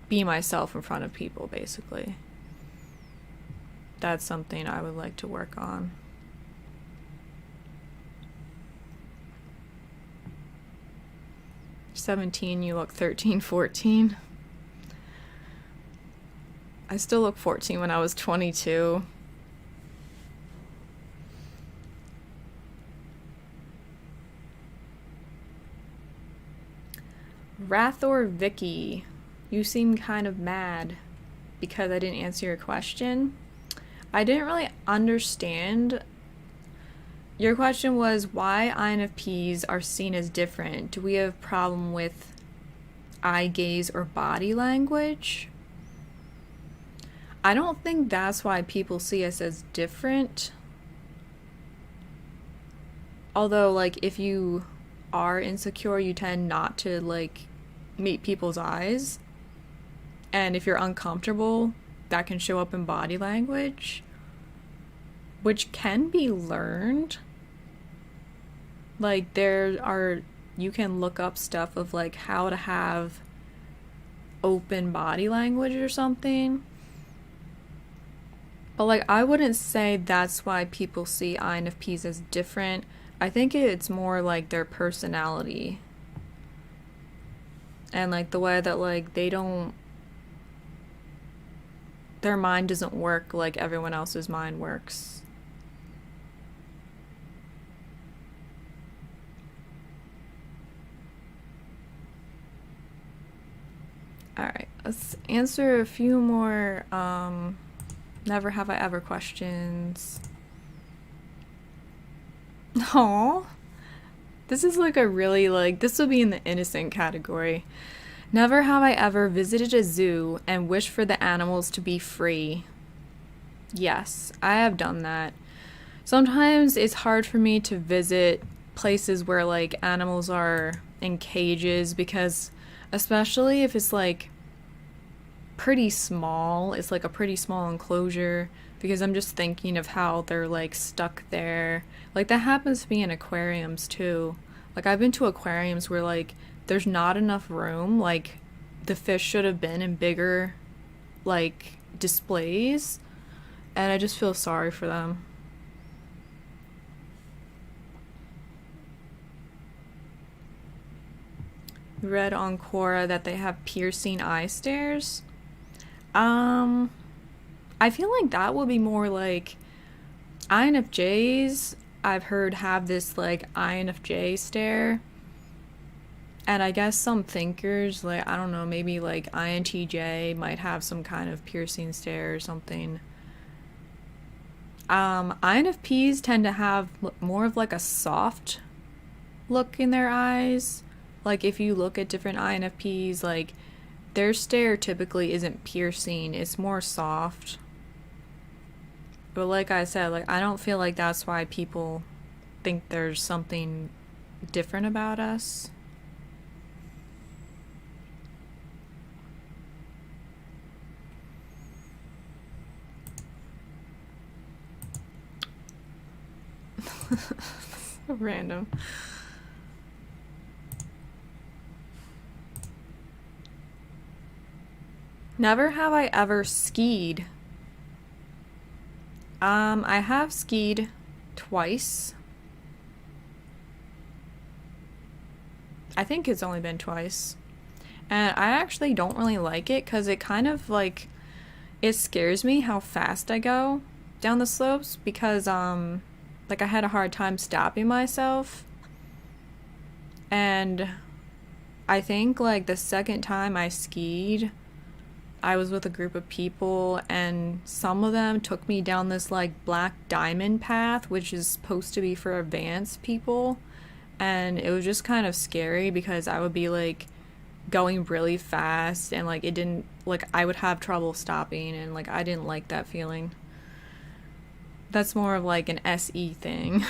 be myself in front of people, basically. That's something I would like to work on. "17, you look 13, 14. I still look 14 when I was 22. Wrathor Vicky, you seem kind of mad because I didn't answer your question. I didn't really understand. Your question was why INFPs are seen as different. Do we have a problem with eye gaze or body language? I don't think that's why people see us as different. Although, like, if you are insecure, you tend not to, like, meet people's eyes. And if you're uncomfortable, that can show up in body language, which can be learned. Like, you can look up stuff of, like, how to have open body language or something. But, like, I wouldn't say that's why people see INFPs as different. I think it's more like their personality. And, like, the way that, like, their mind doesn't work like everyone else's mind works. Alright, let's answer a few more never have I ever questions. Aww. This is like a really, like, this would be in the innocent category. Never have I ever visited a zoo and wished for the animals to be free. Yes, I have done that. Sometimes it's hard for me to visit places where, like, animals are in cages because, especially if it's, like, pretty small, it's like a pretty small enclosure, because I'm just thinking of how they're, like, stuck there. Like, that happens to me in aquariums too. Like, I've been to aquariums where, like, there's not enough room. Like, the fish should have been in bigger, like, displays, and I just feel sorry for them. Read on Quora that they have piercing eye stares. I feel like that would be more like INFJs. I've heard have this, like, INFJ stare. And I guess some thinkers, like, I don't know, maybe like INTJ might have some kind of piercing stare or something. INFPs tend to have more of like a soft look in their eyes. Like, if you look at different INFPs, like, their stare typically isn't piercing, it's more soft. But like I said, like, I don't feel like that's why people think there's something different about us. Random. Never have I ever skied. I have skied twice. I think it's only been twice. And I actually don't really like it because it kind of, like, it scares me how fast I go down the slopes because, like, I had a hard time stopping myself. And I think, like, the second time I skied, I was with a group of people, and some of them took me down this, like, black diamond path, which is supposed to be for advanced people. And it was just kind of scary because I would be, like, going really fast, and, like, it didn't, like, I would have trouble stopping, and, like, I didn't like that feeling. That's more of, like, an SE thing.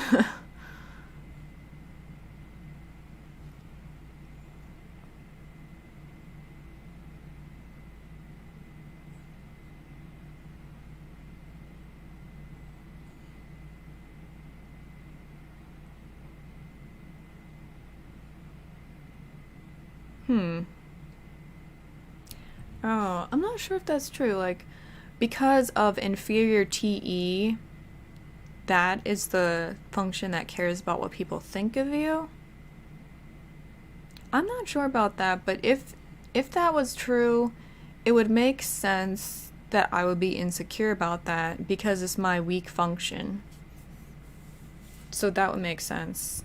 Oh, I'm not sure if that's true. Like, because of inferior TE, that is the function that cares about what people think of you. I'm not sure about that, but if that was true, it would make sense that I would be insecure about that because it's my weak function. So that would make sense.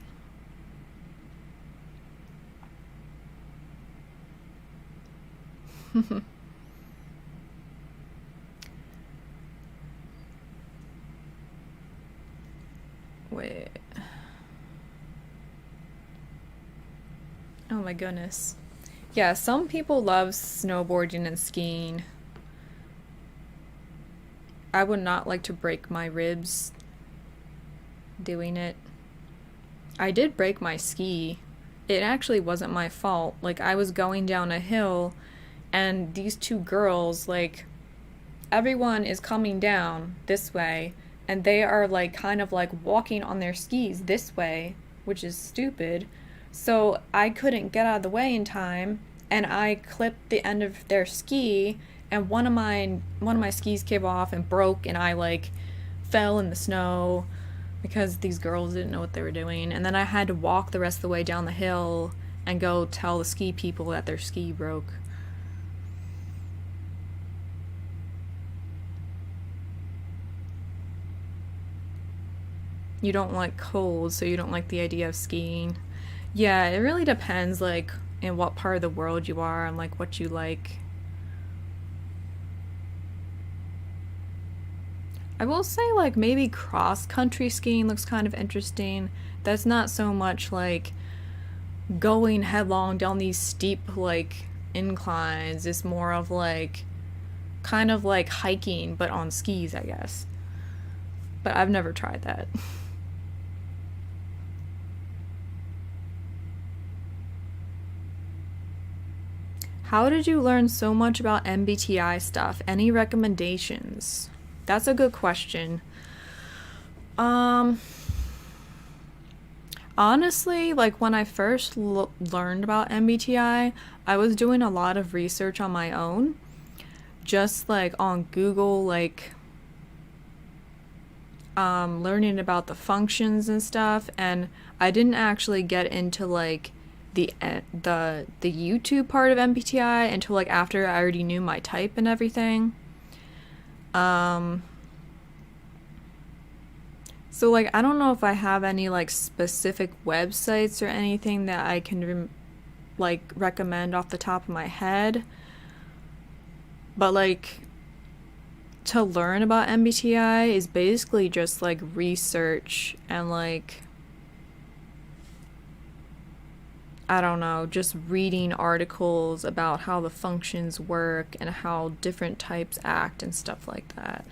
Wait. Oh my goodness. Yeah, some people love snowboarding and skiing. I would not like to break my ribs doing it. I did break my ski. It actually wasn't my fault. Like, I was going down a hill, and these two girls, like, everyone is coming down this way, and they are, like, kind of like walking on their skis this way, which is stupid. So I couldn't get out of the way in time, and I clipped the end of their ski, and one of my skis came off and broke, and I like fell in the snow because these girls didn't know what they were doing. And then I had to walk the rest of the way down the hill and go tell the ski people that their ski broke. You don't like cold, so you don't like the idea of skiing. Yeah, it really depends, like, in what part of the world you are and, like, what you like. I will say, like, maybe cross-country skiing looks kind of interesting. That's not so much, like, going headlong down these steep, like, inclines. It's more of, like, kind of like hiking, but on skis, I guess. But I've never tried that. How did you learn so much about MBTI stuff? Any recommendations? That's a good question. Um, Honestly, like when I first learned about MBTI, I was doing a lot of research on my own, just like on Google, like learning about the functions and stuff, and I didn't actually get into like the YouTube part of MBTI until like after I already knew my type and everything. Um, so like I don't know if I have any like specific websites or anything that I can like recommend off the top of my head, but like to learn about MBTI is basically just like research and like I don't know, just reading articles about how the functions work and how different types act and stuff like that.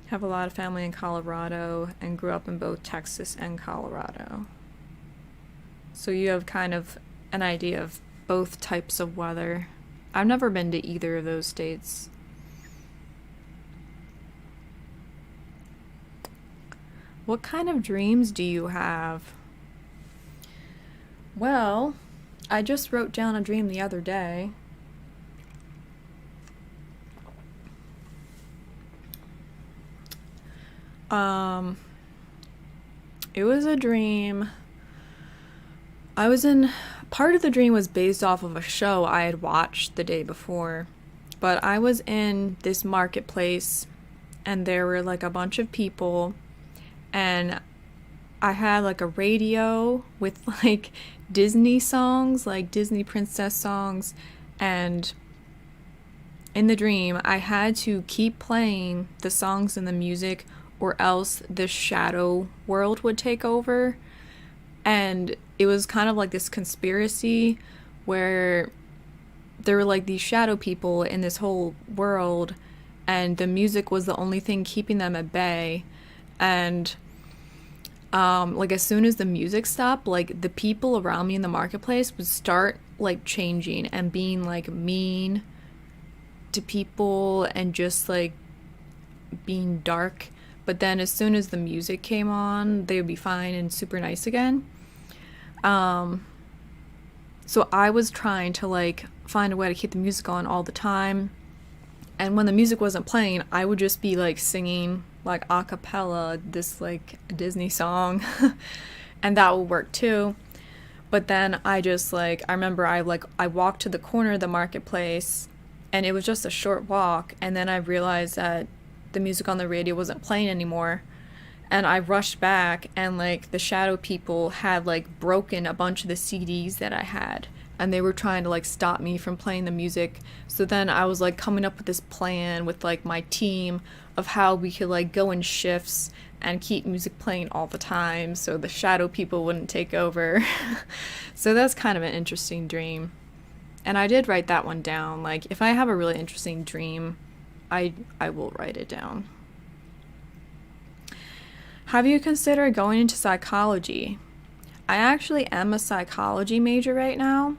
Have a lot of family in Colorado and grew up in both Texas and Colorado. So you have kind of an idea of both types of weather. I've never been to either of those states. What kind of dreams do you have? Well, I just wrote down a dream the other day. Um, it was a dream. I was in, part of the dream was based off of a show I had watched the day before, but I was in this marketplace and there were like a bunch of people, and I had like a radio with like Disney songs, like Disney princess songs, and in the dream I had to keep playing the songs and the music or else the shadow world would take over. And it was kind of like this conspiracy where there were like these shadow people in this whole world, and the music was the only thing keeping them at bay. And like as soon as the music stopped, like the people around me in the marketplace would start like changing and being like mean to people and just like being dark. But then as soon as the music came on, they would be fine and super nice again. Um, so I was trying to like find a way to keep the music on all the time. And when the music wasn't playing, I would just be like singing like a cappella this like Disney song. And that would work too. But then I just like I remember I walked to the corner of the marketplace and it was just a short walk and then I realized that the music on the radio wasn't playing anymore. And I rushed back and like the shadow people had like broken a bunch of the CDs that I had and they were trying to like stop me from playing the music. So then I was like coming up with this plan with like my team of how we could like go in shifts and keep music playing all the time so the shadow people wouldn't take over. So that's kind of an interesting dream. And I did write that one down. Like if I have a really interesting dream, I will write it down. Have you considered going into psychology? I actually am a psychology major right now.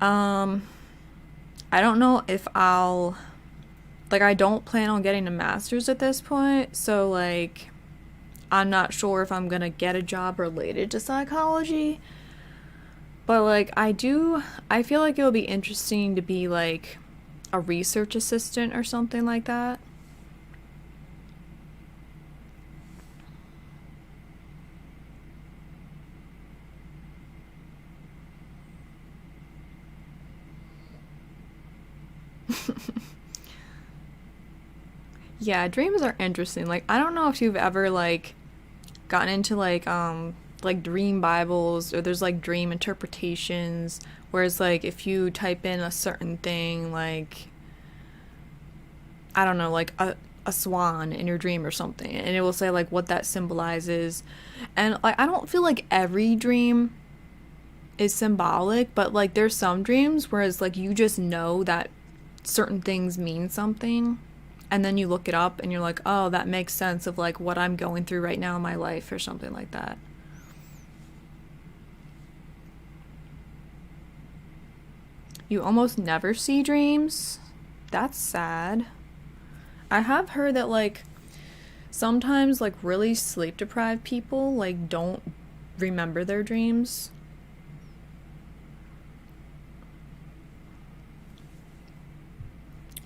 I don't know if I'll like I don't plan on getting a master's at this point, so like I'm not sure if I'm going to get a job related to psychology. But like I feel like it would be interesting to be like a research assistant or something like that. Yeah, dreams are interesting. Like I don't know if you've ever like gotten into like dream bibles or there's like dream interpretations whereas like if you type in a certain thing like I don't know like a swan in your dream or something and it will say like what that symbolizes and like I don't feel like every dream is symbolic but like there's some dreams whereas like you just know that certain things mean something and then you look it up and you're like oh that makes sense of like what I'm going through right now in my life or something like that. You almost never see dreams? That's sad. I have heard that like sometimes like really sleep deprived people like don't remember their dreams.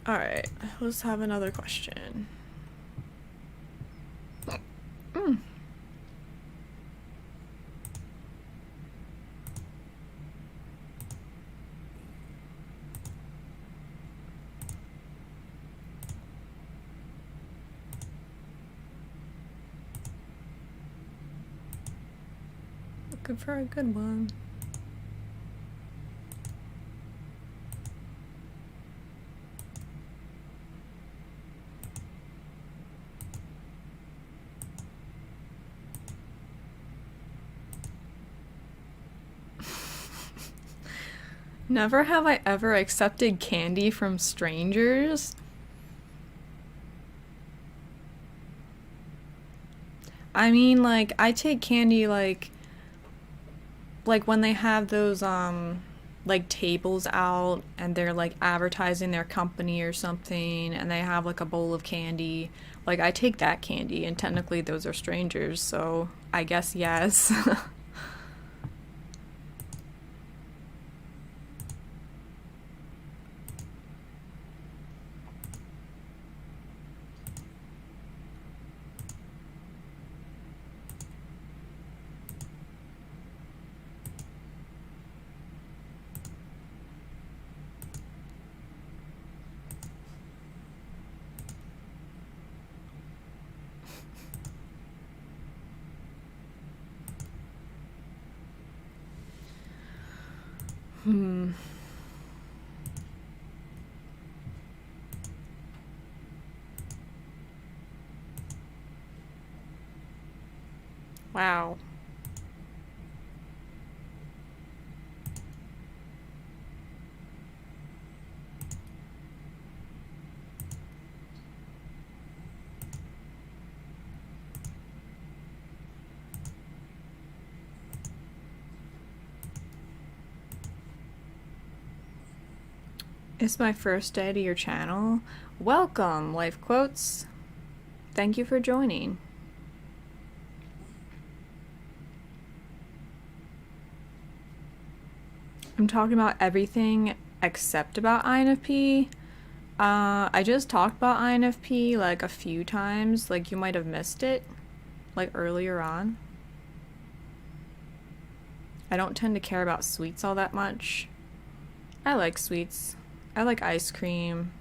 All right, let's have another question. Mm. Looking for a good one. Never have I ever accepted candy from strangers. I mean, like, I take candy like when they have those like tables out and they're like advertising their company or something and they have like a bowl of candy. Like I take that candy and technically those are strangers, so I guess yes. Hmm. Wow. It's my first day to your channel. Welcome, Life Quotes. Thank you for joining. I'm talking about everything except about INFP. I just talked about INFP like a few times, like you might have missed it, like earlier on. I don't tend to care about sweets all that much. I like sweets. I like ice cream.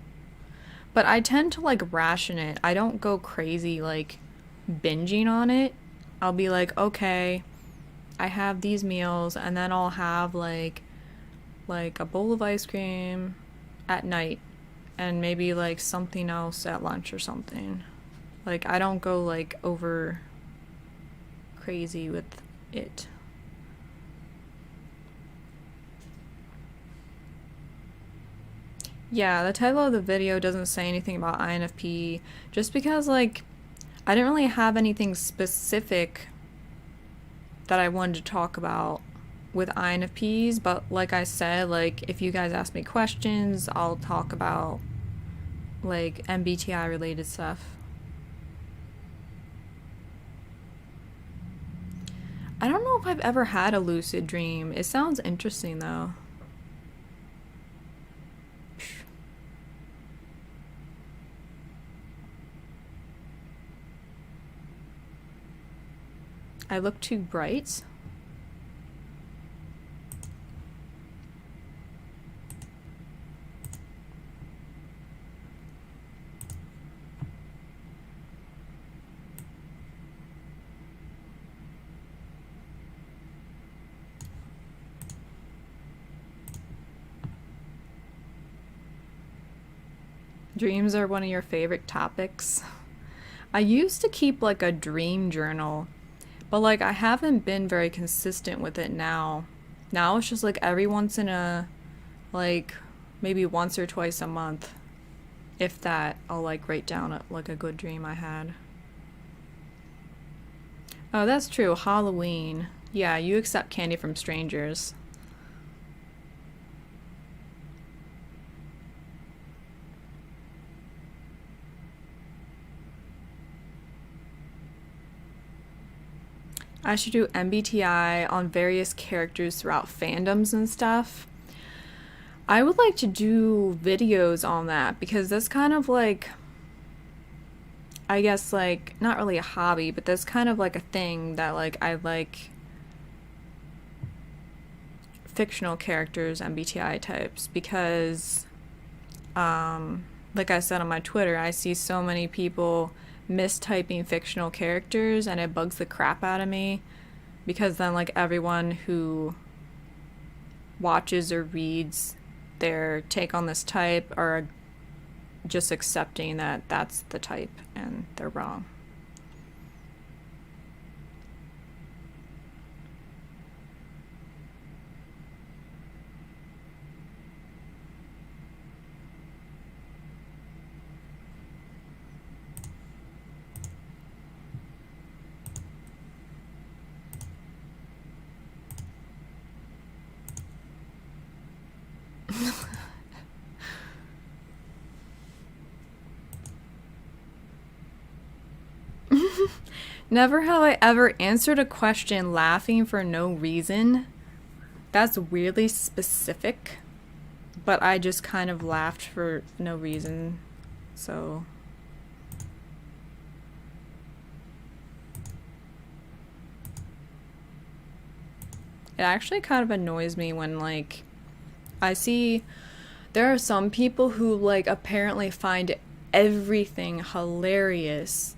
But I tend to like ration it. I don't go crazy like binging on it. I'll be like, okay, I have these meals and then I'll have like a bowl of ice cream at night and maybe like something else at lunch or something. Like I don't go like over crazy with it. Yeah, the title of the video doesn't say anything about INFP just because like I didn't really have anything specific that I wanted to talk about with INFPs, but like I said, like if you guys ask me questions, I'll talk about like MBTI related stuff. I don't know if I've ever had a lucid dream. It sounds interesting though. I look too bright. Dreams are one of your favorite topics. I used to keep like a dream journal, but like I haven't been very consistent with it now. Now it's just like every once in a, like maybe once or twice a month, if that, I'll like write down like a good dream I had. Oh, that's true. Halloween. Yeah, you accept candy from strangers. I should do MBTI on various characters throughout fandoms and stuff. I would like to do videos on that because that's kind of like, I guess, like, not really a hobby, but that's kind of like a thing that, like, I like fictional characters, MBTI types, because, like I said on my Twitter, I see so many people mistyping fictional characters and it bugs the crap out of me because then, like, everyone who watches or reads their take on this type are just accepting that that's the type and they're wrong. Never have I ever answered a question laughing for no reason. That's weirdly specific, but I just kind of laughed for no reason. So it actually kind of annoys me when like I see there are some people who like apparently find everything hilarious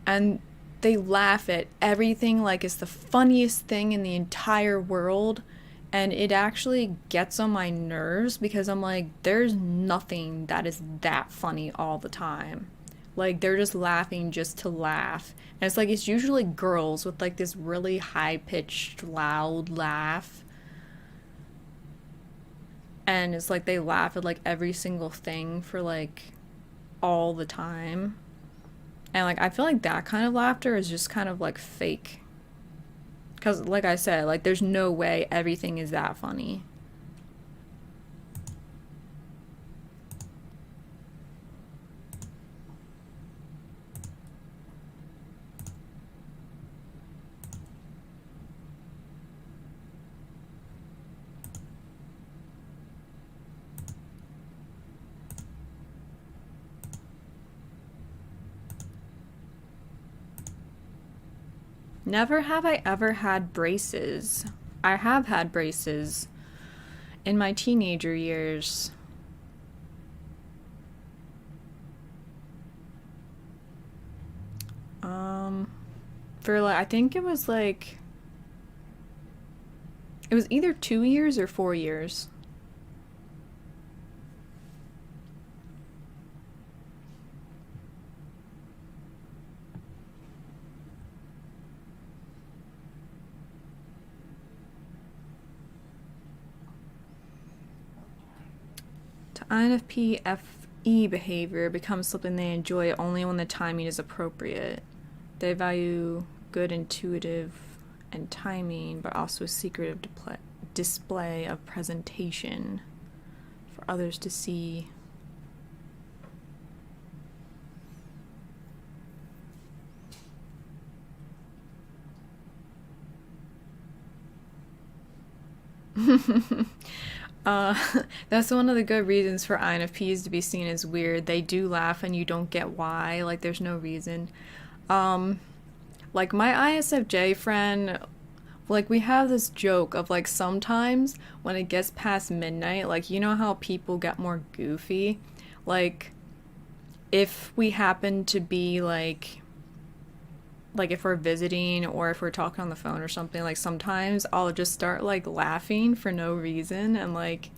and they laugh at everything like it's the funniest thing in the entire world, and it actually gets on my nerves because I'm like, there's nothing that is that funny all the time. Like they're just laughing just to laugh. And it's like it's usually girls with like this really high pitched loud laugh. And it's like they laugh at like every single thing for like all the time. And like I feel like that kind of laughter is just kind of like fake. Cuz like I said, like there's no way everything is that funny. Never have I ever had braces. I have had braces in my teenager years. For like, I think it was like, it was either 2 years or 4 years. To INFP, FE behavior becomes something they enjoy only when the timing is appropriate. They value good intuitive and timing, but also a secretive display of presentation for others to see. Uh, that's one of the good reasons for INFPs to be seen as weird. They do laugh and you don't get why. Like, there's no reason. Um, like, my ISFJ friend, like, we have this joke of, like, sometimes when it gets past midnight, like, you know how people get more goofy? Like, if we happen to be, like if we're visiting or if we're talking on the phone or something, like sometimes I'll just start like laughing for no reason, and like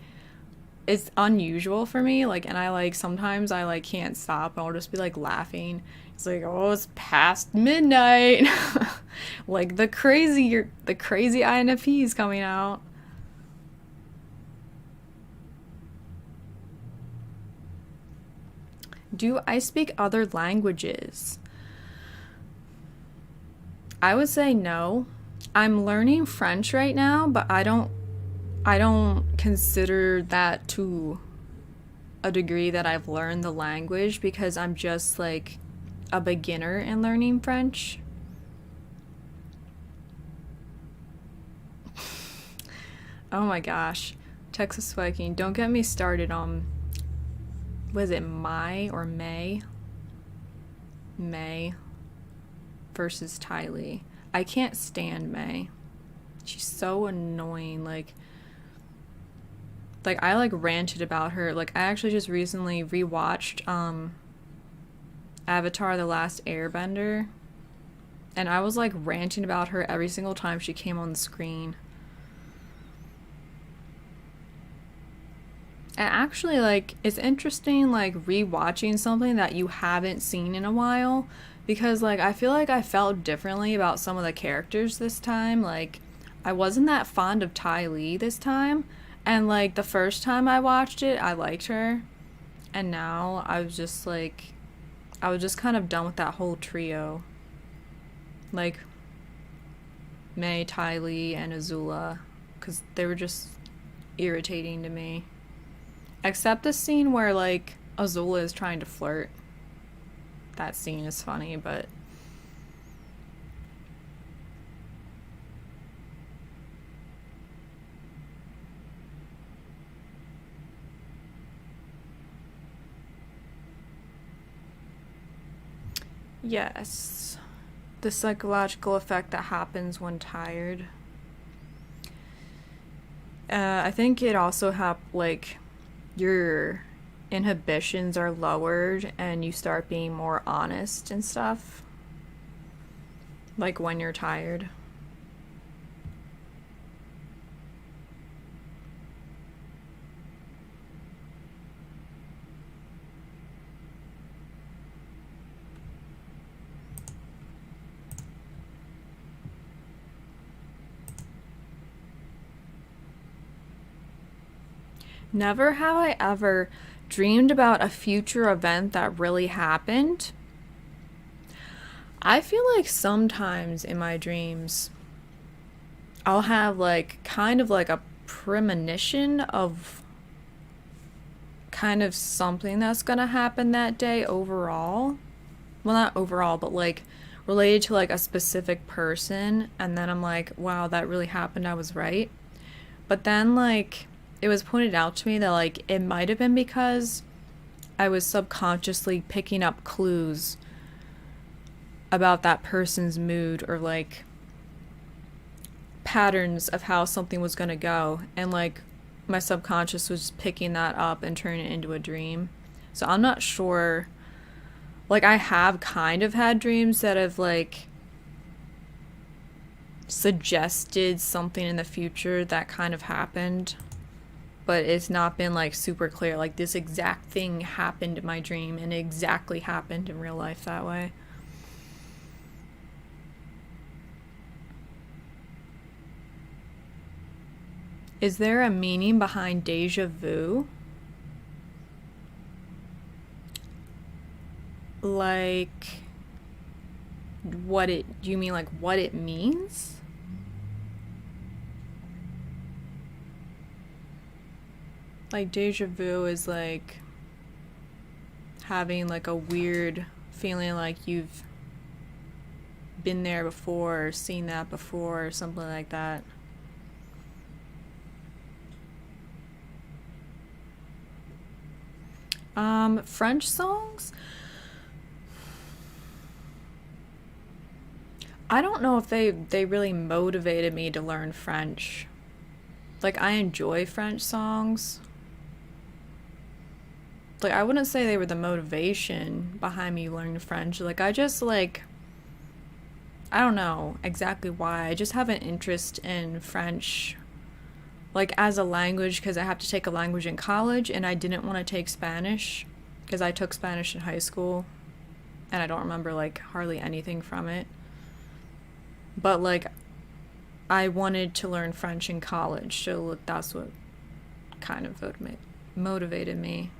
it's unusual for me, like, and I like sometimes I like can't stop. I'll just be like laughing. It's like, oh, it's past midnight. Like the crazy INFP is coming out. Do I speak other languages? I would say no. I'm learning French right now, but I don't consider that to a degree that I've learned the language, because I'm just like a beginner in learning French. Oh my gosh. Texas Viking, don't get me started on, was it Mai or May? May versus Tylee. I can't stand May. She's so annoying. Like I like ranted about her. Like I actually just recently rewatched Avatar The Last Airbender, and I was like ranting about her every single time she came on the screen. And actually, like, it's interesting, like, rewatching something that you haven't seen in a while, because, like, I feel like I felt differently about some of the characters this time. Like, I wasn't that fond of Ty Lee this time, and, like, the first time I watched it, I liked her, and now I was just kind of done with that whole trio. Like, May, Ty Lee, and Azula, because they were just irritating to me. Except the scene where, like, Azula is trying to flirt. That scene is funny, but... Yes. The psychological effect that happens when tired. I think it also like, your inhibitions are lowered and you start being more honest and stuff. Like when you're tired. Never have I ever dreamed about a future event that really happened. I feel like sometimes in my dreams, I'll have like kind of like a premonition of kind of something that's gonna happen that day overall. Well, not overall, but like related to like a specific person. And then I'm like, wow, that really happened. I was right. But then, like, it was pointed out to me that, like, it might have been because I was subconsciously picking up clues about that person's mood, or, like, patterns of how something was going to go, and like my subconscious was picking that up and turning it into a dream. So I'm not sure. Like, I have kind of had dreams that have like suggested something in the future that kind of happened, but it's not been like super clear, like this exact thing happened in my dream and it exactly happened in real life that way. Is there a meaning behind deja vu? Like, do you mean like what it means? Like, deja vu is like having like a weird feeling like you've been there before or seen that before or something like that. French songs? I don't know if they really motivated me to learn French. Like, I enjoy French songs. Like, I wouldn't say they were the motivation behind me learning French. Like, I just like, I don't know exactly why. I just have an interest in French, like as a language, because I have to take a language in college, and I didn't want to take Spanish because I took Spanish in high school and I don't remember like hardly anything from it. But like, I wanted to learn French in college, so that's what kind of motivated me.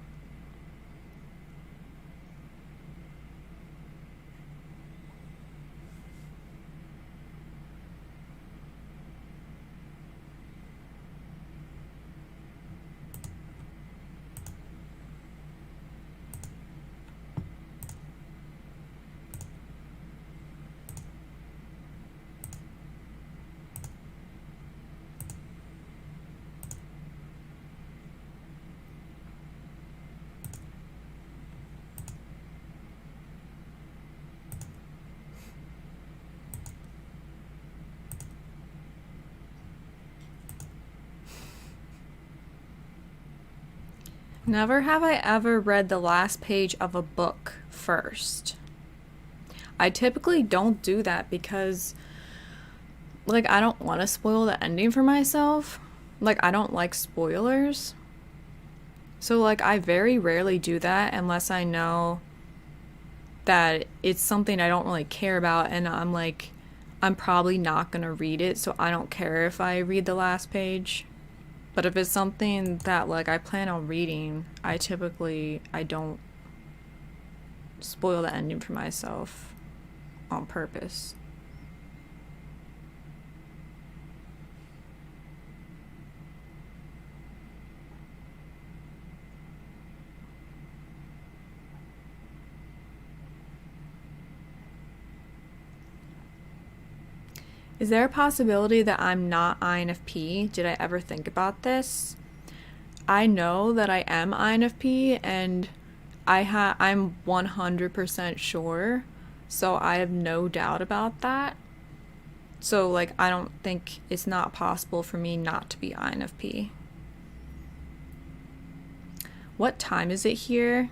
Never have I ever read the last page of a book first. I typically don't do that because, like, I don't want to spoil the ending for myself. Like, I don't like spoilers. So, like, I very rarely do that unless I know that it's something I don't really care about, and I'm like, I'm probably not gonna read it, so I don't care if I read the last page. But if it's something that like I plan on reading, I don't spoil the ending for myself on purpose. Is there a possibility that I'm not INFP? Did I ever think about this? I know that I am INFP, and I'm 100% sure. So I have no doubt about that. So like, I don't think it's not possible for me not to be INFP. What time is it here?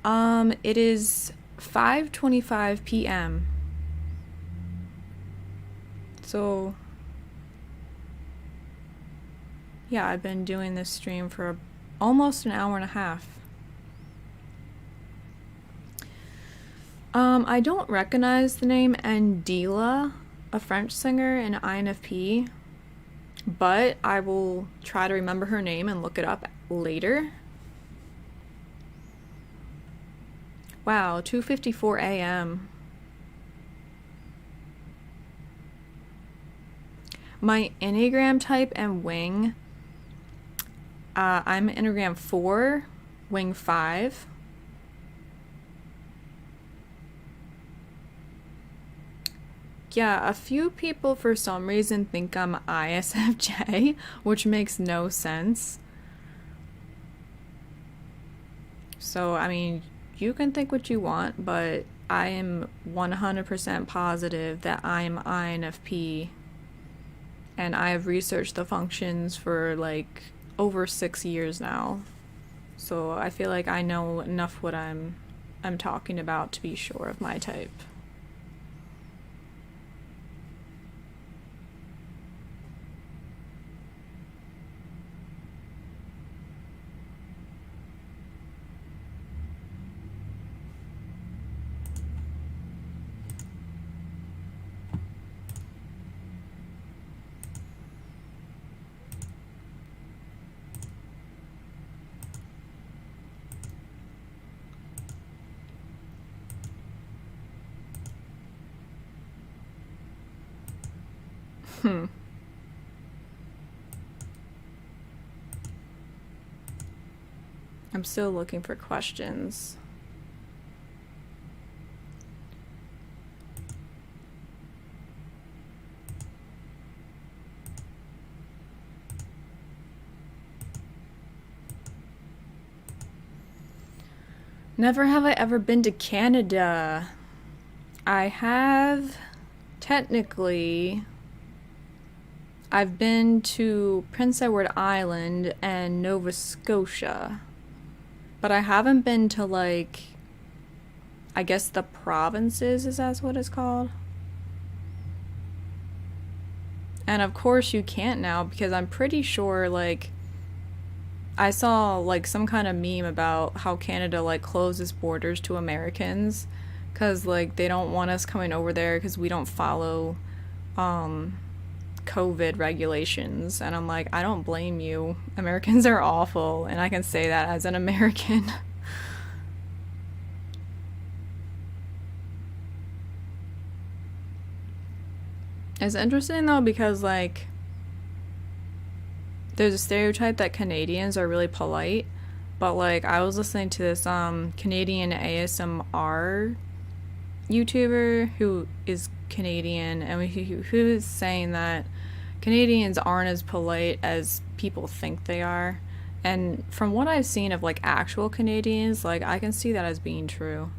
It is 5:25 p.m. So yeah, I've been doing this stream for almost an hour and a half. I don't recognize the name Andila, a French singer and INFP, but I will try to remember her name and look it up later. Wow, 2:54 a.m. My Enneagram type and wing, I'm Enneagram 4, wing 5. Yeah, a few people for some reason think I'm ISFJ, which makes no sense. So, I mean, you can think what you want, but I am 100% positive that I'm INFP. and I have researched the functions for like over 6 years now. So I feel like I know enough what I'm talking about to be sure of my type. Hmm. I'm still looking for questions. Never have I ever been to Canada. I have technically. I've been to Prince Edward Island and Nova Scotia, but I haven't been to like, I guess the provinces, is that what it's called? And of course you can't now because I'm pretty sure like I saw like some kind of meme about how Canada like closes borders to Americans cuz like they don't want us coming over there cuz we don't follow um COVID regulations. And I'm like, I don't blame you. Americans are awful, and I can say that as an American. It's interesting though because like there's a stereotype that Canadians are really polite, but like I was listening to this Canadian ASMR YouTuber who is Canadian, and who is saying that Canadians aren't as polite as people think they are. And from what I've seen of like actual Canadians, like I can see that as being true.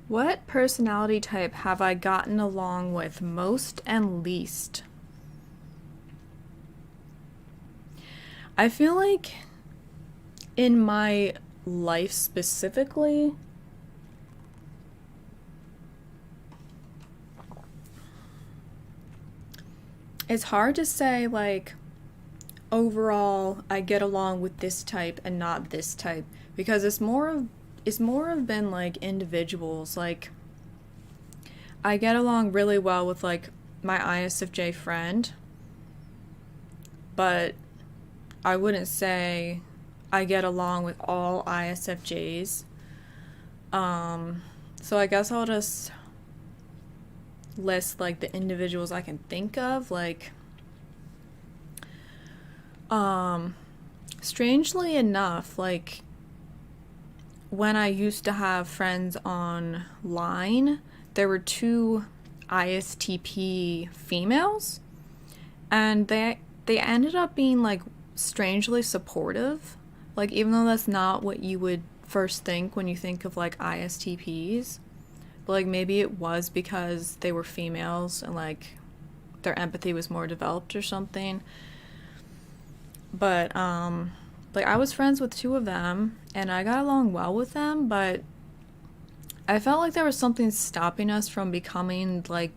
What personality type have I gotten along with most and least? I feel like in my life specifically, it's hard to say like overall I get along with this type and not this type because it's more of been like individuals. Like I get along really well with like my ISFJ friend, but I wouldn't say I get along with all ISFJs. So I guess I'll just list like the individuals I can think of. Like, um, strangely enough, like when I used to have friends online, there were two ISTP females, and they ended up being like strangely supportive. Like even though that's not what you would first think when you think of like ISTPs, but like maybe it was because they were females and like their empathy was more developed or something. But like I was friends with two of them and I got along well with them, but I felt like there was something stopping us from becoming like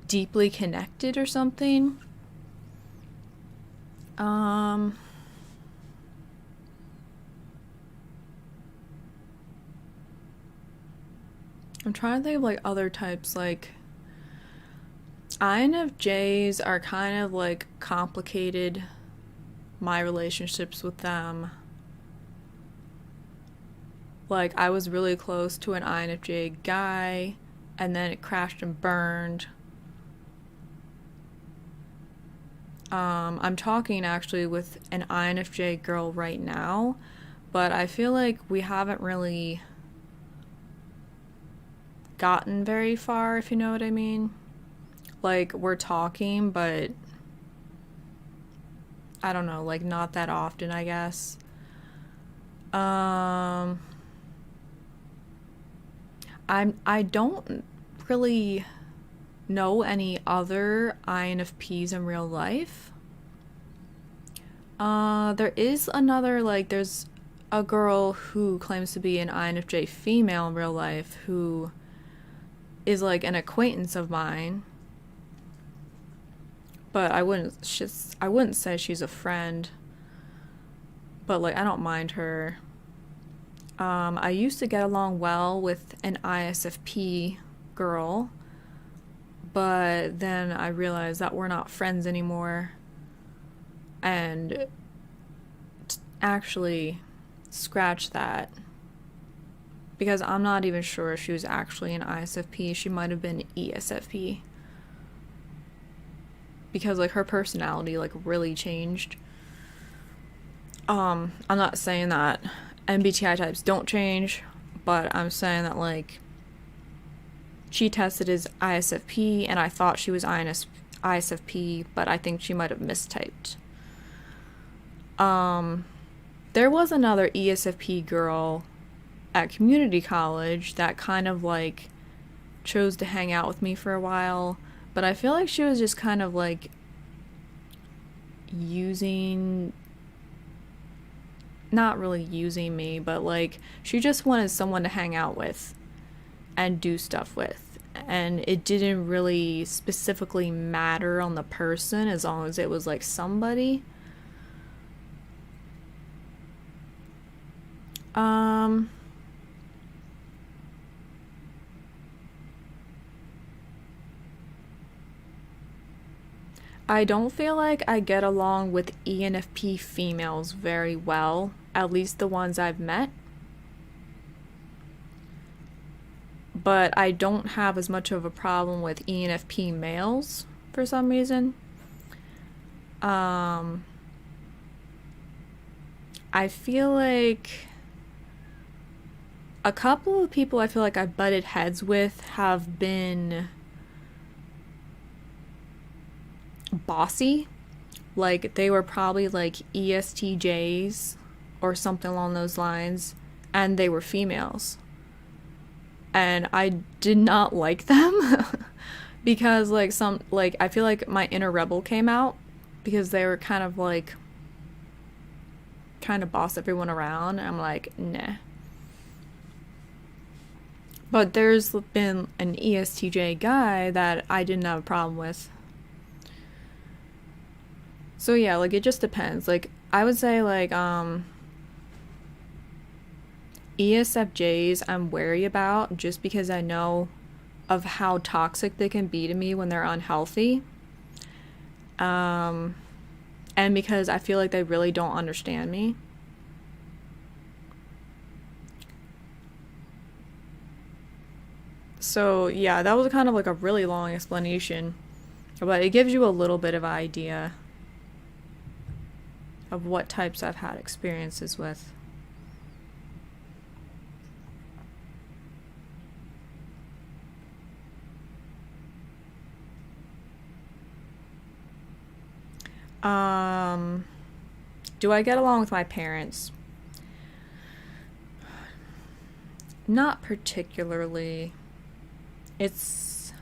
deeply connected or something. Um I'm trying to think of like other types. Like INFJs are kind of like complicated, my relationships with them. Like, I was really close to an INFJ guy, and then it crashed and burned. I'm talking actually with an INFJ girl right now, but I feel like we haven't really gotten very far, if you know what I mean. Like, we're talking, but I don't know, like, not that often, I guess. Um, I don't really know any other INFPs in real life. There is another, like, there's a girl who claims to be an INFJ female in real life who is like an acquaintance of mine, but I wouldn't say she's a friend. But like, I don't mind her. I used to get along well with an ISFP girl, but then I realized that we're not friends anymore. And actually, scratch that. Because I'm not even sure if she was actually an ISFP. She might have been ESFP. Because like her personality like really changed. I'm not saying that MBTI types don't change, but I'm saying that like she tested as ISFP and I thought she was ISFP, but I think she might have mistyped. There was another ESFP girl at community college that kind of like chose to hang out with me for a while, but I feel like she was just kind of like not really using me, but like she just wanted someone to hang out with and do stuff with. And it didn't really specifically matter on the person as long as it was like somebody. I don't feel like I get along with ENFP females very well, at least the ones I've met. But I don't have as much of a problem with ENFP males for some reason. I feel like a couple of people I feel like I've butted heads with have been bossy. Like they were probably like ESTJs or something along those lines, and they were females. And I did not like them because like I feel like my inner rebel came out because they were kind of like trying to boss everyone around, and I'm like, nah. But there's been an ESTJ guy that I didn't have a problem with. So yeah, like it just depends. Like I would say like ESFJs I'm wary about just because I know of how toxic they can be to me when they're unhealthy. And because I feel like they really don't understand me. So yeah, that was kind of like a really long explanation, but it gives you a little bit of an idea of what types I've had experiences with. Do I get along with my parents? Not particularly. There's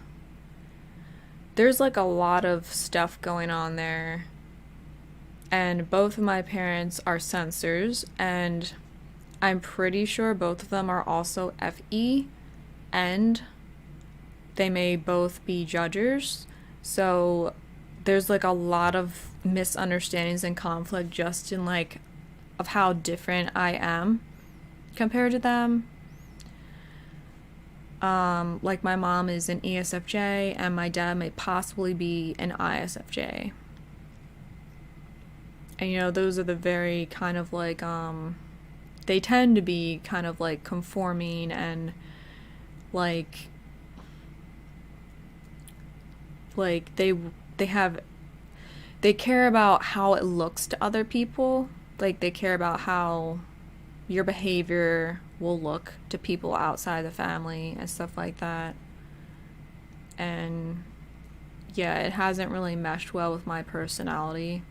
like a lot of stuff going on there. And both of my parents are censors, and I'm pretty sure both of them are also FE, and they may both be judges. So there's like a lot of misunderstandings and conflict just in like of how different I am compared to them. Like my mom is an ESFJ and my dad may possibly be an ISFJ. And you know, those are the very kind of like they tend to be kind of like conforming and like they have they care about how it looks to other people. Like they care about how your behavior will look to people outside the family and stuff like that. And yeah, it hasn't really meshed well with my personality.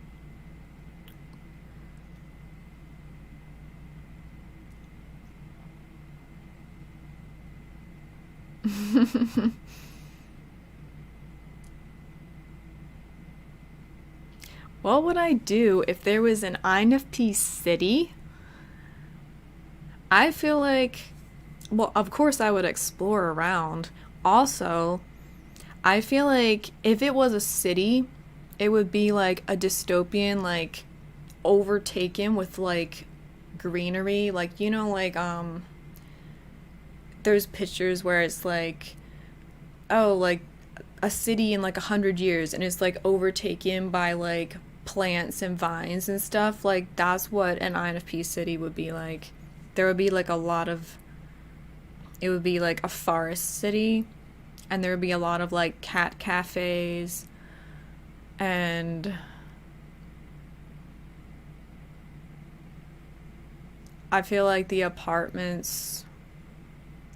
What would I do if there was an INFP city? I feel like, well, of course I would explore around. Also, I feel like if it was a city, it would be like a dystopian, like overtaken with like greenery. Like, you know, like, there's pictures where it's like, oh, like a city in like 100 years and it's like overtaken by like plants and vines and stuff. Like, that's what an INFP city would be like. There would be like a lot of, it would be like a forest city, and there would be a lot of like cat cafes, and I feel like the apartments,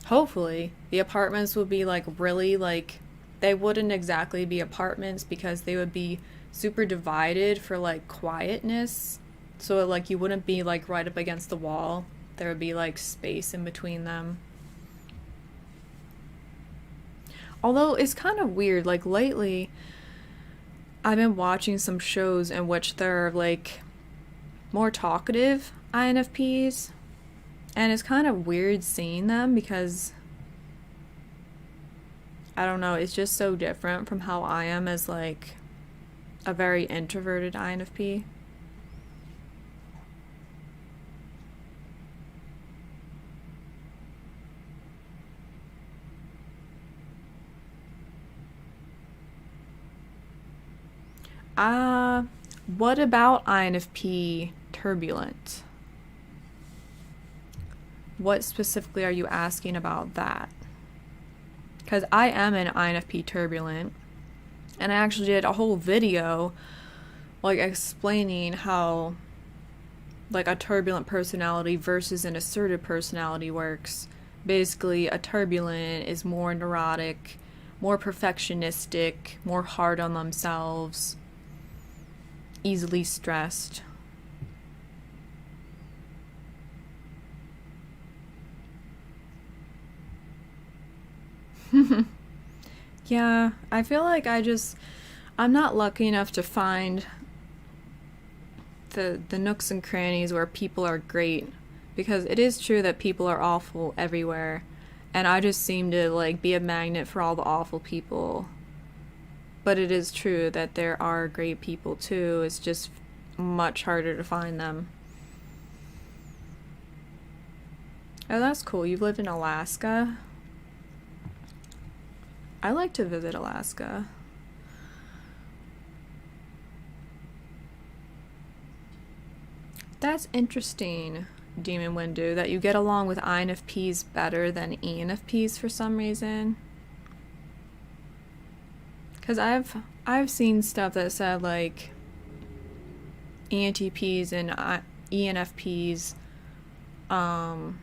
hopefully the apartments would be like really like, they wouldn't exactly be apartments because they would be super divided for like quietness, so like you wouldn't be like right up against the wall. There would be like space in between them. Although it's kind of weird, like lately I've been watching some shows in which they're like more talkative INFPs, and it's kind of weird seeing them because I don't know, it's just so different from how I am as like a very introverted INFP. Uh, what about INFP turbulent? What specifically are you asking about that? Because I am an INFP turbulent, and I actually did a whole video like explaining how like a turbulent personality versus an assertive personality works. Basically, a turbulent is more neurotic, more perfectionistic, more hard on themselves, easily stressed. Yeah, I feel like I'm not lucky enough to find the nooks and crannies where people are great, because it is true that people are awful everywhere, and I just seem to like be a magnet for all the awful people. But it is true that there are great people too. It's just much harder to find them. Oh, that's cool. You've lived in Alaska? I like to visit Alaska. That's interesting, Demon Windu, that you get along with INFPs better than ENFPs for some reason. Because I've seen stuff that said like ENTPs and ENFPs, I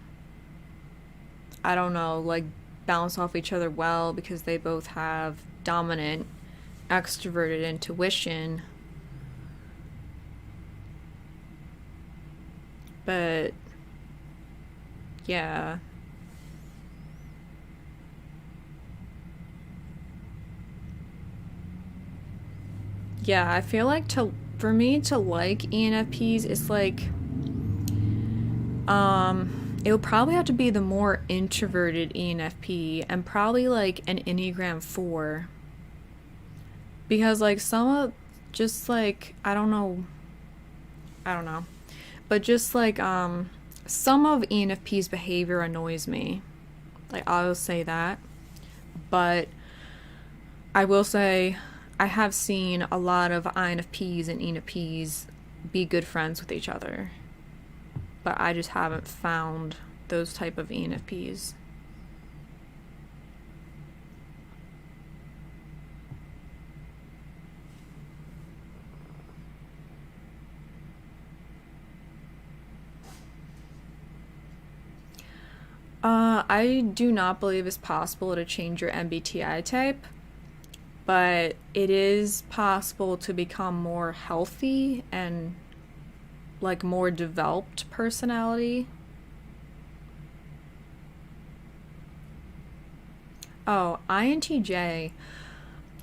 don't know, like bounce off each other well because they both have dominant extroverted intuition. But yeah. Yeah, I feel like for me to like ENFPs, it's like it would probably have to be the more introverted ENFP, and probably like an Enneagram 4. Because like some of, just like I don't know. But just like some of ENFP's behavior annoys me. Like, I will say that. But I will say I have seen a lot of INFPs and ENFPs be good friends with each other. but I just haven't found those type of ENFPs. I do not believe it's possible to change your MBTI type, but it is possible to become more healthy and like more developed personality. Oh, INTJ.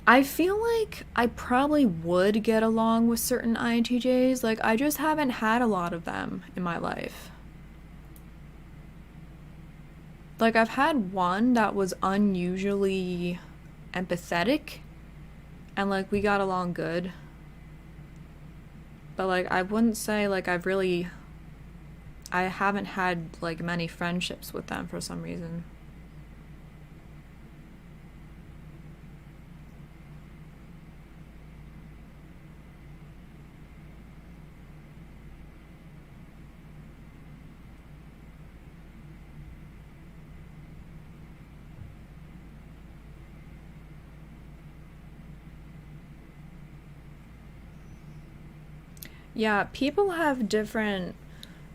I feel like I probably would get along with certain INTJs. Like, I just haven't had a lot of them in my life. Like, I've had one that was unusually empathetic, and like, we got along good. But like, I wouldn't say like I haven't had like many friendships with them for some reason. Yeah, people have different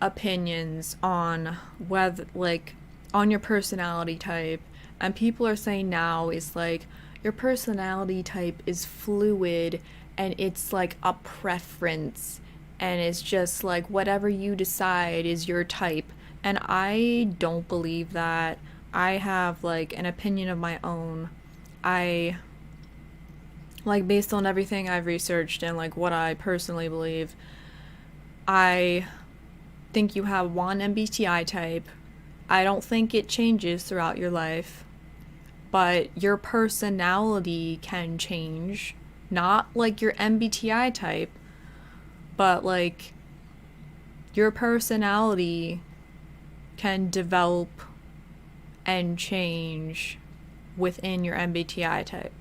opinions on whether, like, on your personality type. And people are saying now is like, your personality type is fluid and it's like a preference. And it's just like whatever you decide is your type. And I don't believe that. I have like an opinion of my own. I like based on everything I've researched and like what I personally believe, I think you have one MBTI type. I don't think it changes throughout your life, but your personality can change. Not like your MBTI type, but like your personality can develop and change within your MBTI type.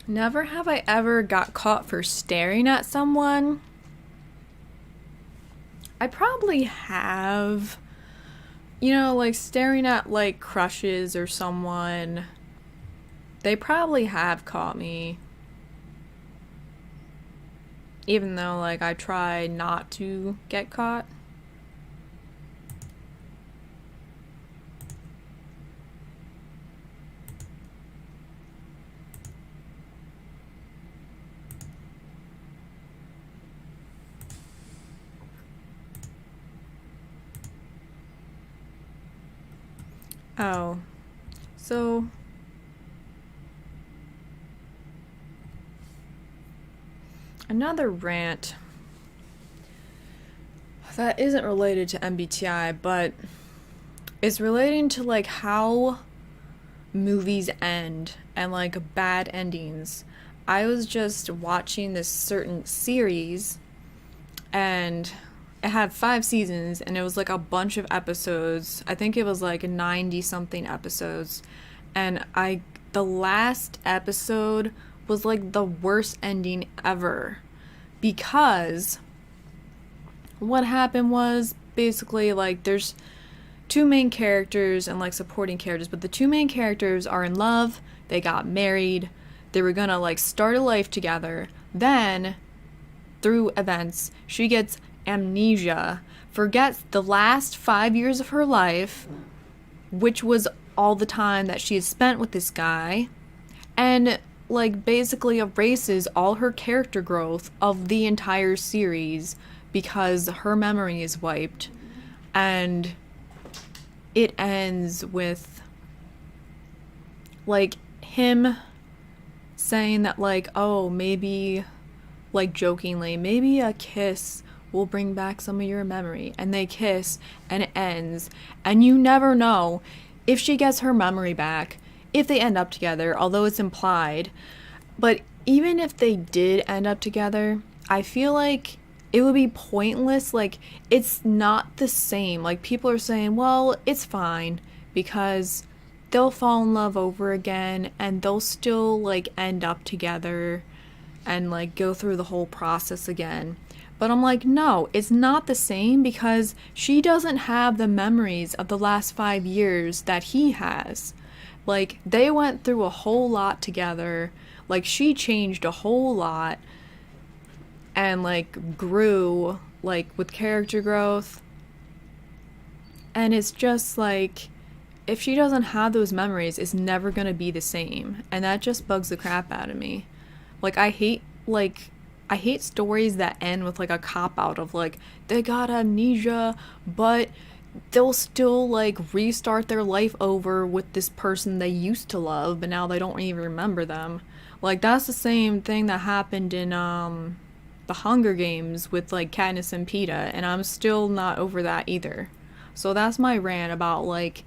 Never have I ever got caught for staring at someone. I probably have. You know, like staring at like crushes or someone. They probably have caught me. Even though like I try not to get caught. Oh. So another rant that isn't related to MBTI, but it's relating to like how movies end and like bad endings. I was just watching this certain series and it had 5 seasons and it was like a bunch of episodes. I think it was like 90 something episodes. And the last episode was like the worst ending ever because what happened was basically like there's two main characters and like supporting characters, but the two main characters are in love, they got married, they were gonna like start a life together. Then through events she gets amnesia, forgets the last 5 years of her life, which was all the time that she had spent with this guy, and like basically erases all her character growth of the entire series because her memory is wiped, and it ends with like him saying that, like, oh, maybe, like jokingly, maybe a kiss will bring back some of your memory, and they kiss and it ends, and you never know if she gets her memory back, if they end up together, although it's implied. But even if they did end up together, I feel like it would be pointless. Like, it's not the same. Like, people are saying, well, it's fine because they'll fall in love over again and they'll still, like, end up together and, like, go through the whole process again. But I'm like, no, it's not the same because she doesn't have the memories of the last 5 years that he has. Like, they went through a whole lot together. Like, she changed a whole lot and, like, grew, like, with character growth. And it's just, like, if she doesn't have those memories, it's never gonna be the same. And that just bugs the crap out of me. Like, I hate stories that end with, like, a cop-out of, like, they got amnesia, but they'll still, like, restart their life over with this person they used to love, but now they don't even remember them. Like, that's the same thing that happened in, The Hunger Games with, like, Katniss and Peeta, and I'm still not over that either. So that's my rant about, like,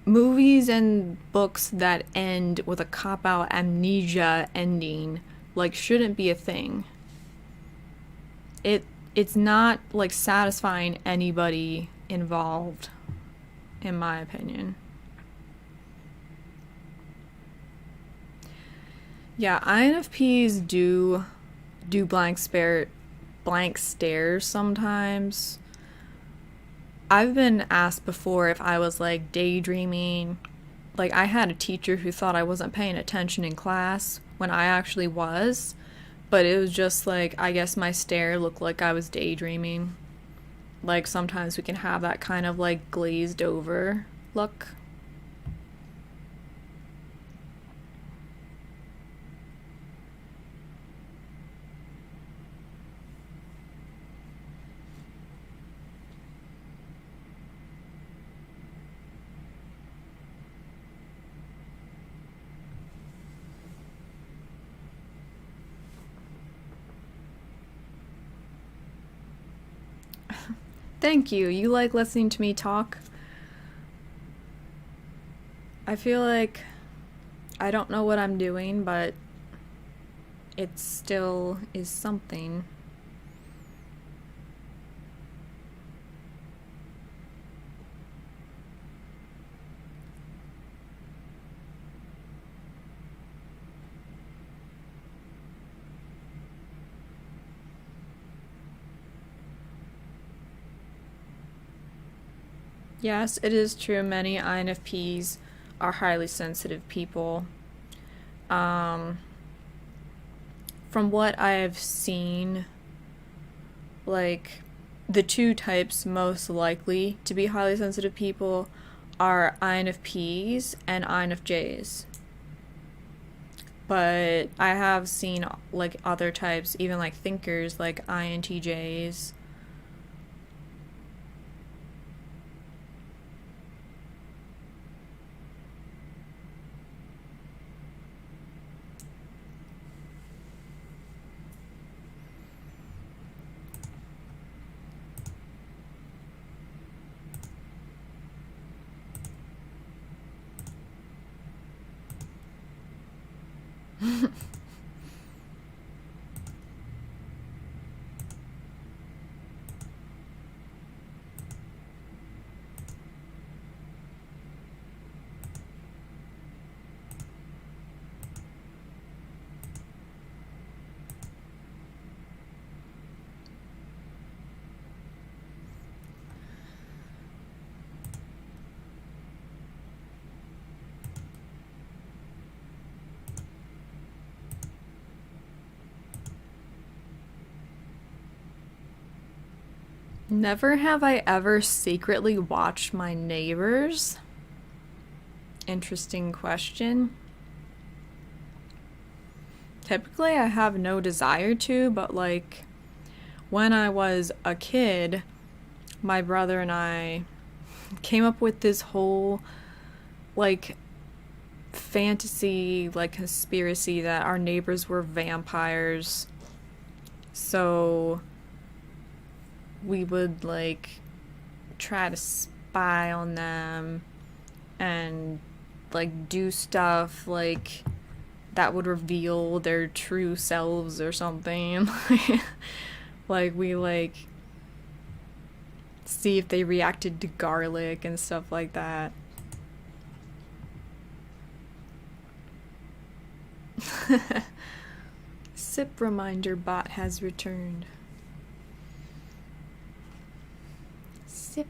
movies and books that end with a cop-out amnesia ending, like, shouldn't be a thing. It's not, like, satisfying anybody involved, in my opinion. Yeah, INFPs do blank stares sometimes. I've been asked before if I was, like, daydreaming. Like, I had a teacher who thought I wasn't paying attention in class when I actually was, but it was just like, I guess my stare looked like I was daydreaming. Like, sometimes we can have that kind of, like, glazed over look. Thank you. You like listening to me talk? I feel like I don't know what I'm doing, but it still is something. Yes, it is true. Many INFPs are highly sensitive people. Um, from what I've seen, like, the two types most likely to be highly sensitive people are INFPs and INFJs. But I have seen, like, other types, even, like, thinkers, like INTJs. Never have I ever secretly watched my neighbors. Interesting question. Typically, I have no desire to, but like when I was a kid, my brother and I came up with this whole like fantasy, like conspiracy that our neighbors were vampires. So we would like try to spy on them and like do stuff like that would reveal their true selves or something. Like we like see if they reacted to garlic and stuff like that. Sip reminder bot has returned. Sip.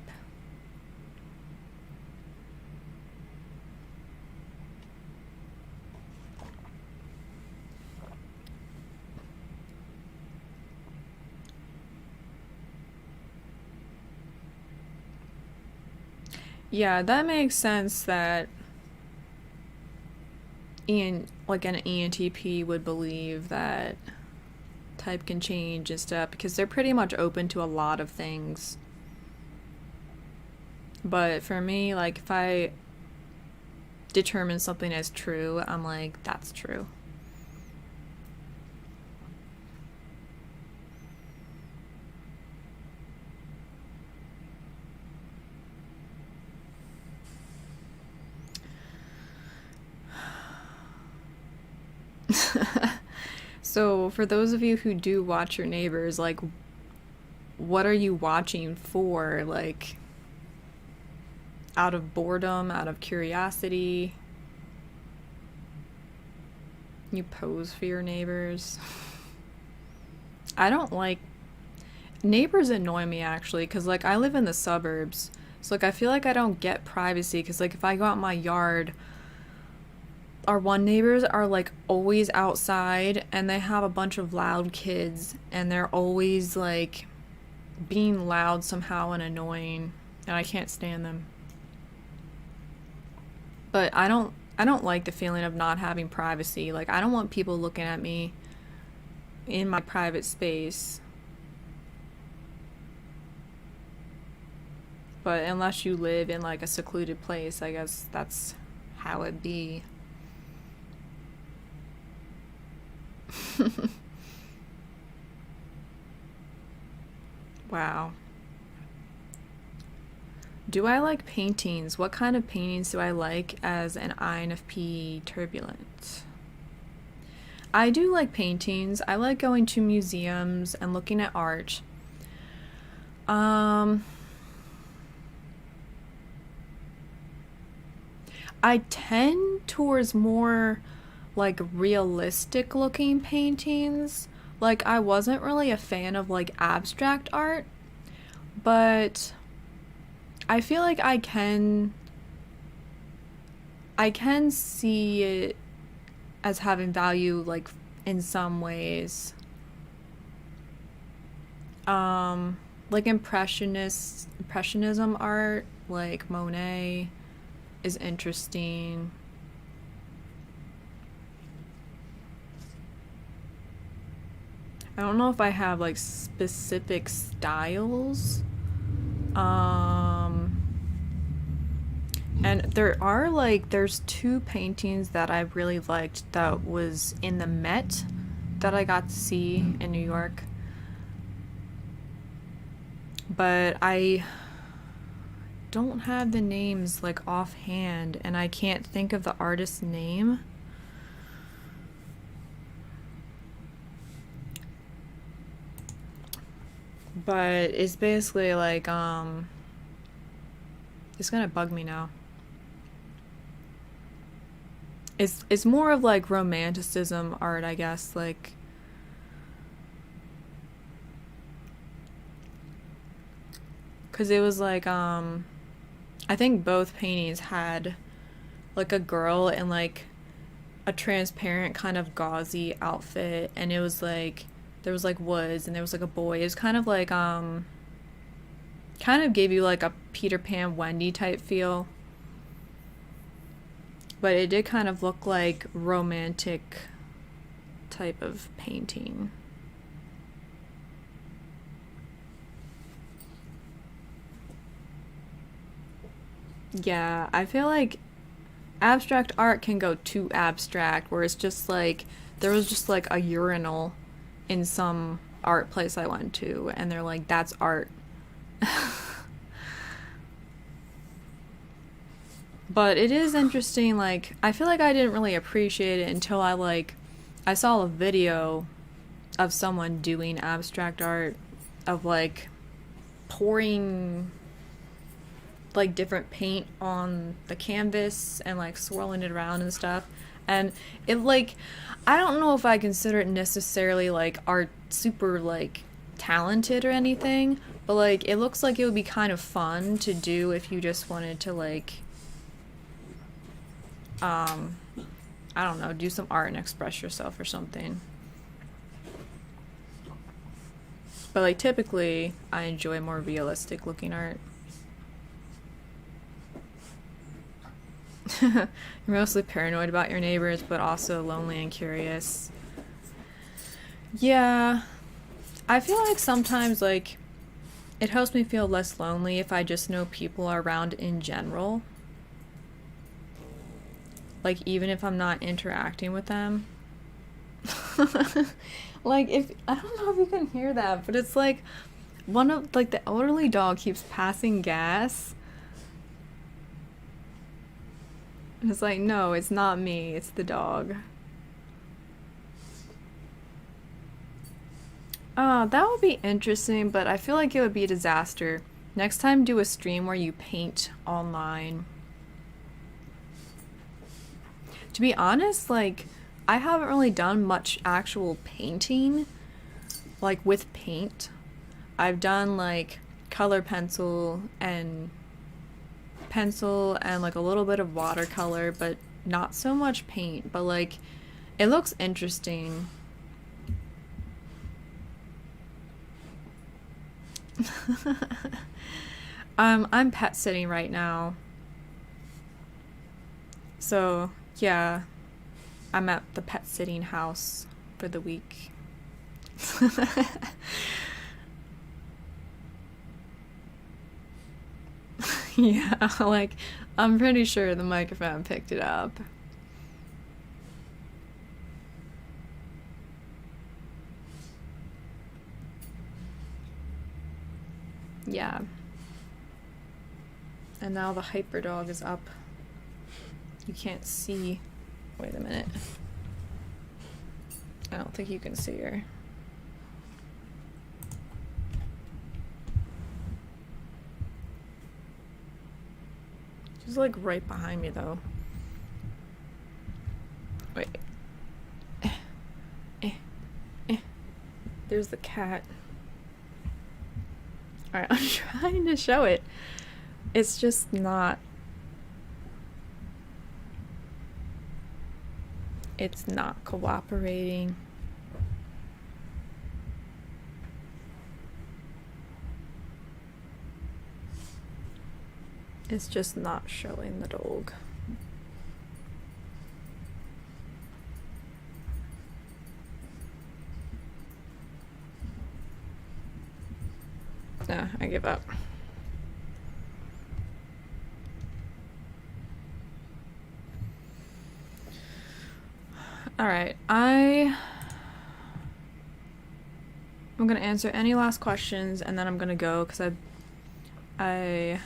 Yeah, that makes sense that like an ENTP would believe that type can change and stuff because they're pretty much open to a lot of things. But for me, like if I determine something as true, I'm like, that's true. So, for those of you who do watch your neighbors, like, what are you watching for? Like, out of boredom, out of curiosity? You pose for your neighbors. I don't like neighbors annoy me actually because like I live in the suburbs, so like I feel like I don't get privacy because like if I go out in my yard, our one neighbors are like always outside and they have a bunch of loud kids and they're always like being loud somehow and annoying and I can't stand them. But I don't like the feeling of not having privacy. Like I don't want people looking at me in my private space. But unless you live in like a secluded place, I guess that's how it be. Wow. Do I like paintings? What kind of paintings do I like as an INFP turbulent? I do like paintings. I like going to museums and looking at art. Um, I tend towards more like realistic looking paintings. Like I wasn't really a fan of like abstract art, but I feel like I can see it as having value like in some ways. Like impressionism art, like Monet is interesting. I don't know if I have like specific styles. Um and there's two paintings that I really liked that was in the Met that I got to see in New York. But I don't have the names like offhand and I can't think of the artist's name. But it's basically like it's gonna bug me now. It's more of like romanticism art, I guess, like cuz it was like I think both paintings had like a girl in like a transparent kind of gauzy outfit and it was like there was like woods and there was like a boy. It was kind of like kind of gave you like a Peter Pan Wendy type feel. But it did kind of look like romantic type of painting. Yeah, I feel like abstract art can go too abstract, where it's just like there was just like a urinal in some art place I went to, and they're like, that's art. But it is interesting, like, I feel like I didn't really appreciate it until I saw a video of someone doing abstract art, of like pouring like different paint on the canvas and like swirling it around and stuff. And it like, I don't know if I consider it necessarily like art super like talented or anything, but like it looks like it would be kind of fun to do if you just wanted to like I don't know, do some art and express yourself or something. But like typically I enjoy more realistic looking art. You're mostly paranoid about your neighbors, but also lonely and curious. Yeah, I feel like sometimes like it helps me feel less lonely if I just know people are around in general. Like even if I'm not interacting with them. Like if I don't know if you can hear that, but it's like one of like the elderly dog keeps passing gas. And it's like, no, it's not me, it's the dog. That would be interesting, but I feel like it would be a disaster. Next time, do a stream where you paint online. To be honest, like, I haven't really done much actual painting, like, with paint. I've done, like, color pencil and like a little bit of watercolor, but not so much paint. But, like, it looks interesting. I'm pet sitting right now. So, yeah, I'm at the pet sitting house for the week. Yeah, like, I'm pretty sure the microphone picked it up. Yeah. And now the hyper dog is up. You can't see. Wait a minute. I don't think you can see her. She's like right behind me though. Wait. There's the cat. Alright, I'm trying to show it. It's just not. It's not cooperating. It's just not showing the dog. Nah, I give up. Alright, I'm gonna answer any last questions and then I'm gonna go because I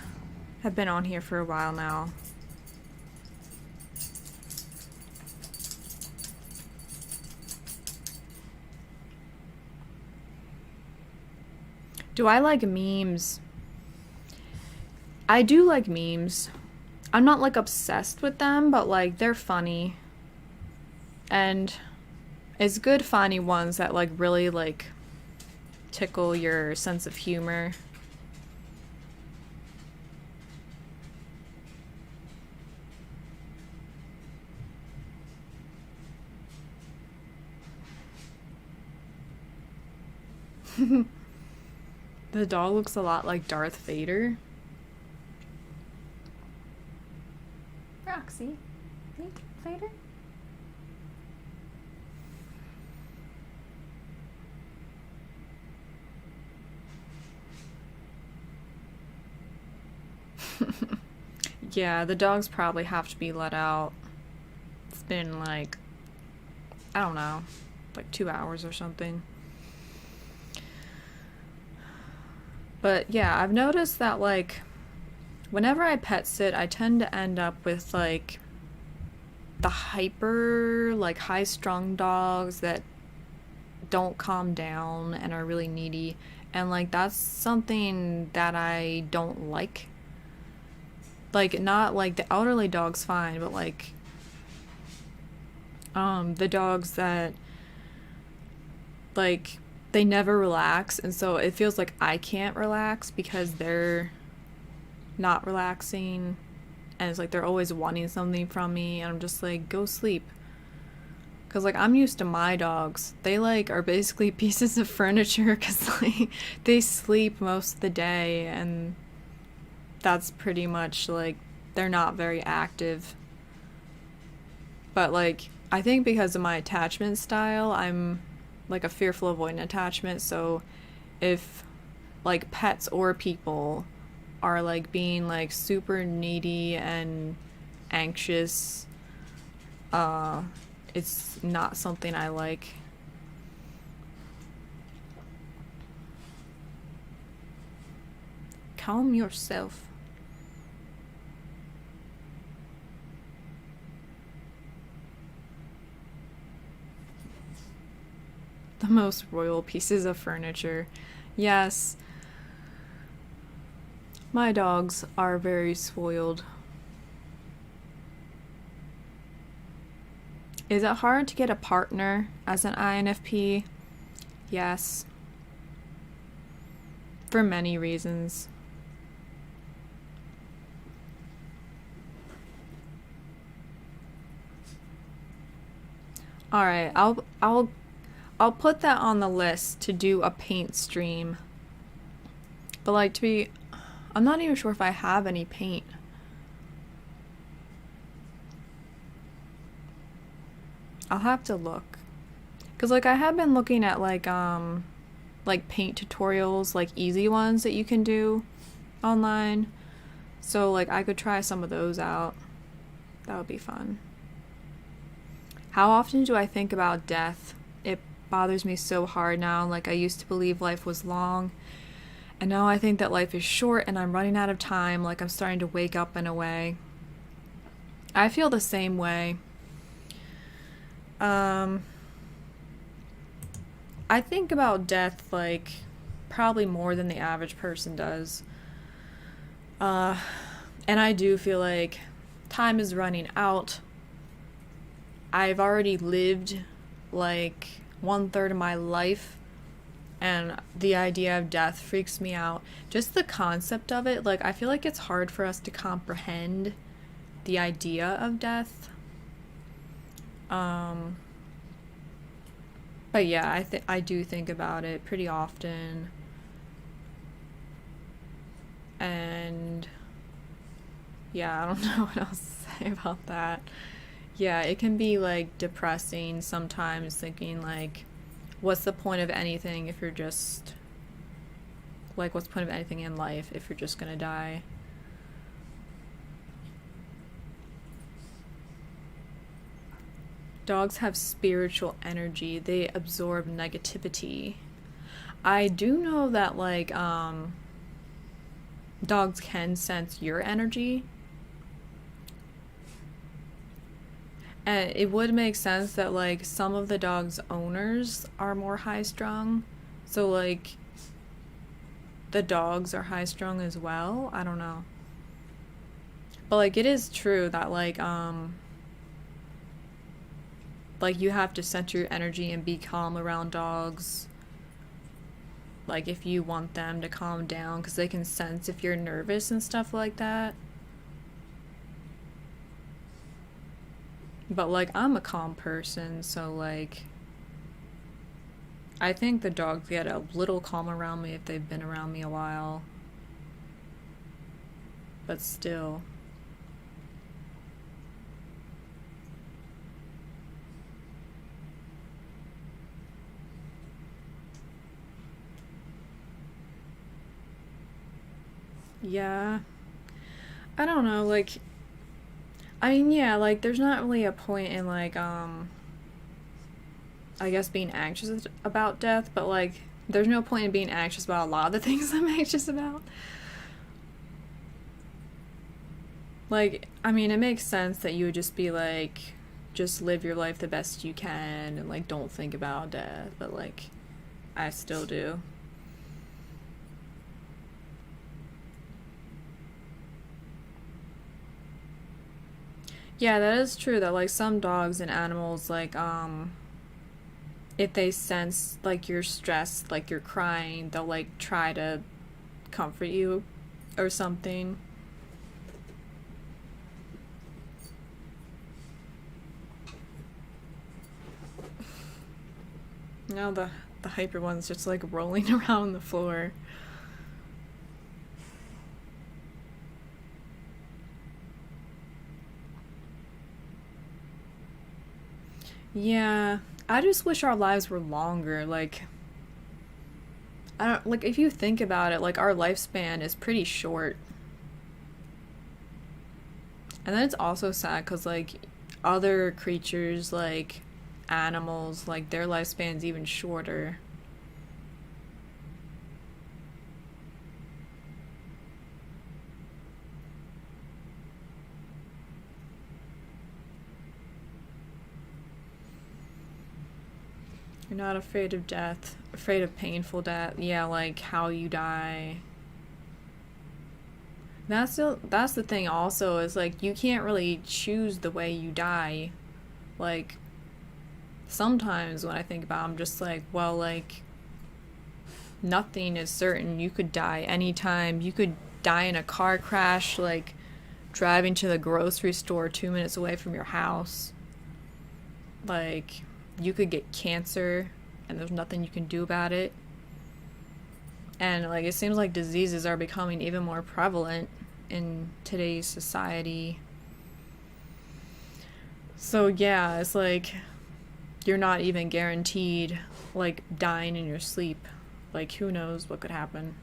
have been on here for a while now. Do I like memes? I do like memes. I'm not like obsessed with them, but like they're funny. And it's good finding ones that like really like tickle your sense of humor. The dog looks a lot like Darth Vader. Roxy, Vader? Yeah, the dogs probably have to be let out. It's been like, I don't know, like 2 hours or something. But yeah, I've noticed that like whenever I pet sit, I tend to end up with like the hyper, like high strung dogs that don't calm down and are really needy. And like that's something that I don't like. Like not like the elderly dog's fine, but like the dogs that like they never relax, and so it feels like I can't relax because they're not relaxing, and it's like they're always wanting something from me, and I'm just like, go sleep. Cause like I'm used to my dogs. They like are basically pieces of furniture because like they sleep most of the day, and that's pretty much like they're not very active. But like I think because of my attachment style, I'm like a fearful avoidant attachment. So if like pets or people are like being like super needy and anxious, uh it's not something I like. Calm yourself. The most royal pieces of furniture. Yes, my dogs are very spoiled. Is it hard to get a partner as an INFP? Yes, for many reasons. All right, I'll put that on the list to do a paint stream. But like to be I'm not even sure if I have any paint. I'll have to look. Cuz like I have been looking at like paint tutorials, like easy ones that you can do online. So like I could try some of those out. That would be fun. How often do I think about death? It bothers me so hard now. Like I used to believe life was long, and now I think that life is short and I'm running out of time. Like I'm starting to wake up in a way. I feel the same way. Um I think about death like probably more than the average person does. Uh and I do feel like time is running out. I've already lived like 1/3 of my life, and the idea of death freaks me out. Just the concept of it, like I feel like it's hard for us to comprehend the idea of death. Um but yeah, I do think about it pretty often. And yeah, I don't know what else to say about that. Yeah, it can be like depressing sometimes thinking like what's the point of anything if you're just like what's the point of anything in life if you're just gonna die? Dogs have spiritual energy. They absorb negativity. I do know that like dogs can sense your energy. And it would make sense that like some of the dog's owners are more high strung. So like the dogs are high strung as well. I don't know. But like it is true that like you have to center your energy and be calm around dogs. Like if you want them to calm down cuz they can sense if you're nervous and stuff like that. But like I'm a calm person, so like I think the dogs get a little calm around me if they've been around me a while. But still. Yeah. I don't know, like, I mean, yeah, like, there's not really a point in, like, I guess being anxious about death, but, like, there's no point in being anxious about a lot of the things I'm anxious about. Like, I mean, it makes sense that you would just be like, just live your life the best you can and, like, don't think about death, but, like, I still do. Yeah, that is true that, like, some dogs and animals, like, if they sense, like, you're stressed, like, you're crying, they'll, like, try to comfort you or something. Now the hyper one's just, like, rolling around the floor. Yeah, I just wish our lives were longer. Like, I don't, like, if you think about it, like, our lifespan is pretty short. And then it's also sad because, like, other creatures, like animals, like, their lifespan's even shorter. You're not afraid of death, afraid of painful death. Yeah, like how you die. That's the thing also is like you can't really choose the way you die. Like sometimes when I think about it, I'm just like, well, like nothing is certain. You could die anytime. You could die in a car crash, like driving to the grocery store 2 minutes away from your house. Like, you could get cancer and there's nothing you can do about it. And, like, it seems like diseases are becoming even more prevalent in today's society. So, yeah, it's like you're not even guaranteed, like, dying in your sleep. Like, who knows what could happen.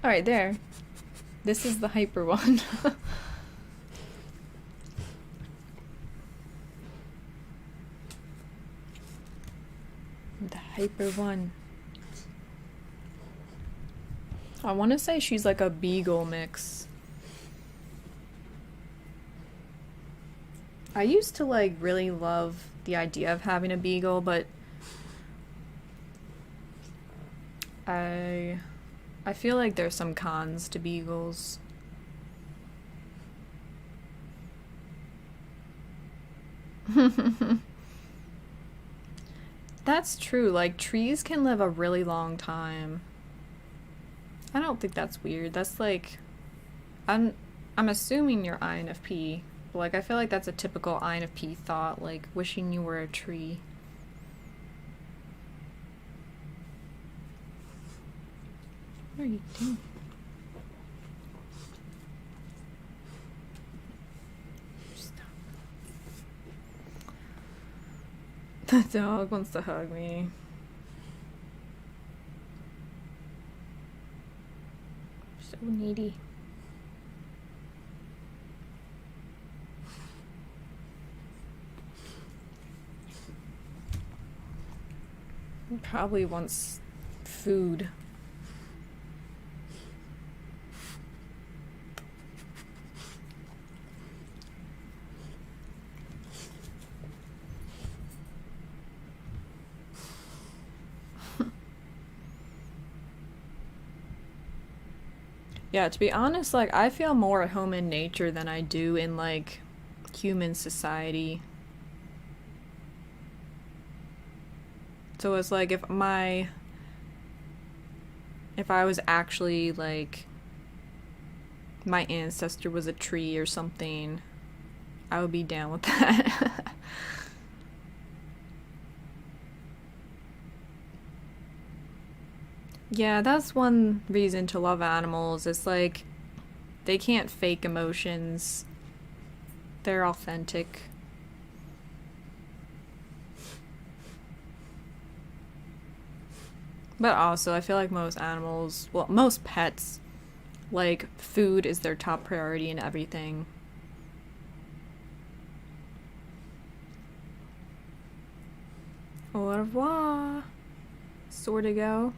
All right, there. This is the hyper one. The hyper one. I want to say she's like a beagle mix. I used to like really love the idea of having a beagle, but I I feel like there's some cons to beagles. That's true. Like trees can live a really long time. I don't think that's weird. That's like I'm I'm assuming you're INFP. But like I feel like that's a typical INFP thought, like wishing you were a tree. What are you doing? Stop. The dog wants to hug me. So needy. He probably wants food. Yeah, to be honest, like I feel more at home in nature than I do in like human society. So it's like if I was actually like my ancestor was a tree or something, I would be down with that. Yeah, that's one reason to love animals. It's like they can't fake emotions. They're authentic. But also, I feel like most animals, well, most pets, like food is their top priority in everything. Au revoir. Sort of go.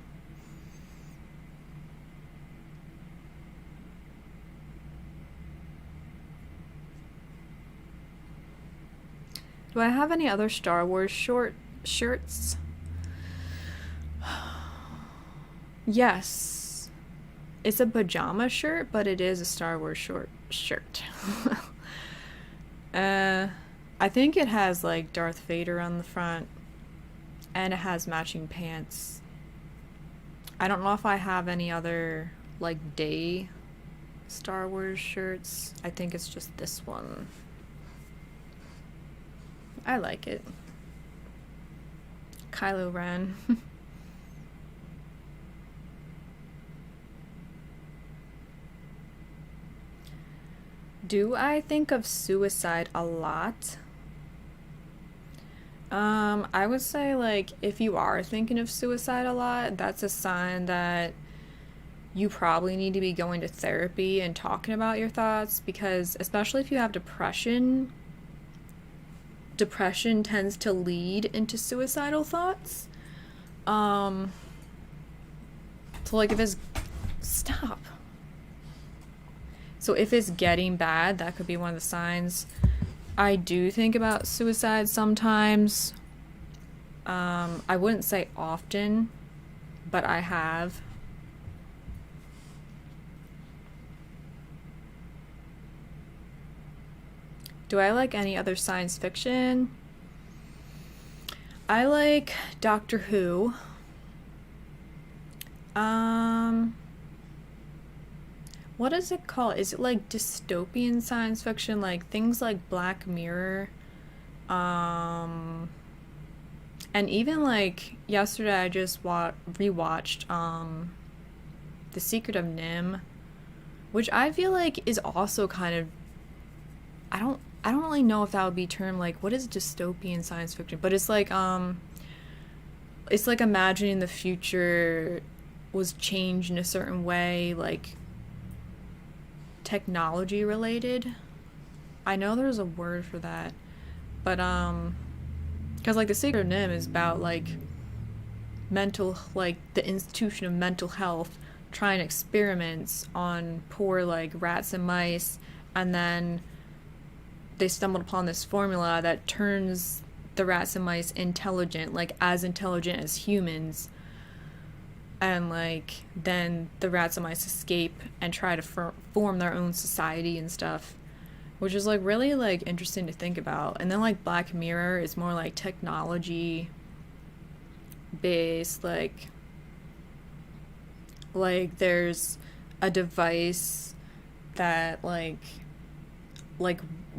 Do I have any other Star Wars short shirts? Yes. It's a pajama shirt, but it is a Star Wars short shirt. uh, I think it has like Darth Vader on the front, and it has matching pants. I don't know if I have any other like day Star Wars shirts. I think it's just this one. I like it. Kylo Ren. Do I think of suicide a lot? I would say like if you are thinking of suicide a lot, that's a sign that you probably need to be going to therapy and talking about your thoughts because especially if you have depression, depression tends to lead into suicidal thoughts. Um so like if it's stop. So if it's getting bad, that could be one of the signs. I do think about suicide sometimes. I wouldn't say often, but I have. Do I like any other science fiction? I like Doctor Who. Um, what is it called? Is it like dystopian science fiction, like things like Black Mirror? Um, and even like yesterday, I just rewatched The Secret of Nim, which I feel like is also kind of I don't really know if that would be termed like what is dystopian science fiction, but it's like imagining the future was changed in a certain way, like technology related. I know there's a word for that, but because like the Secret of Nim is about like the institution of mental health trying experiments on poor like rats and mice, and then they stumbled upon this formula that turns the rats and mice intelligent, like as intelligent as humans. And like then the rats and mice escape and try to form their own society and stuff, which is like really like interesting to think about. And then like Black Mirror is more like technology based, like there's a device that like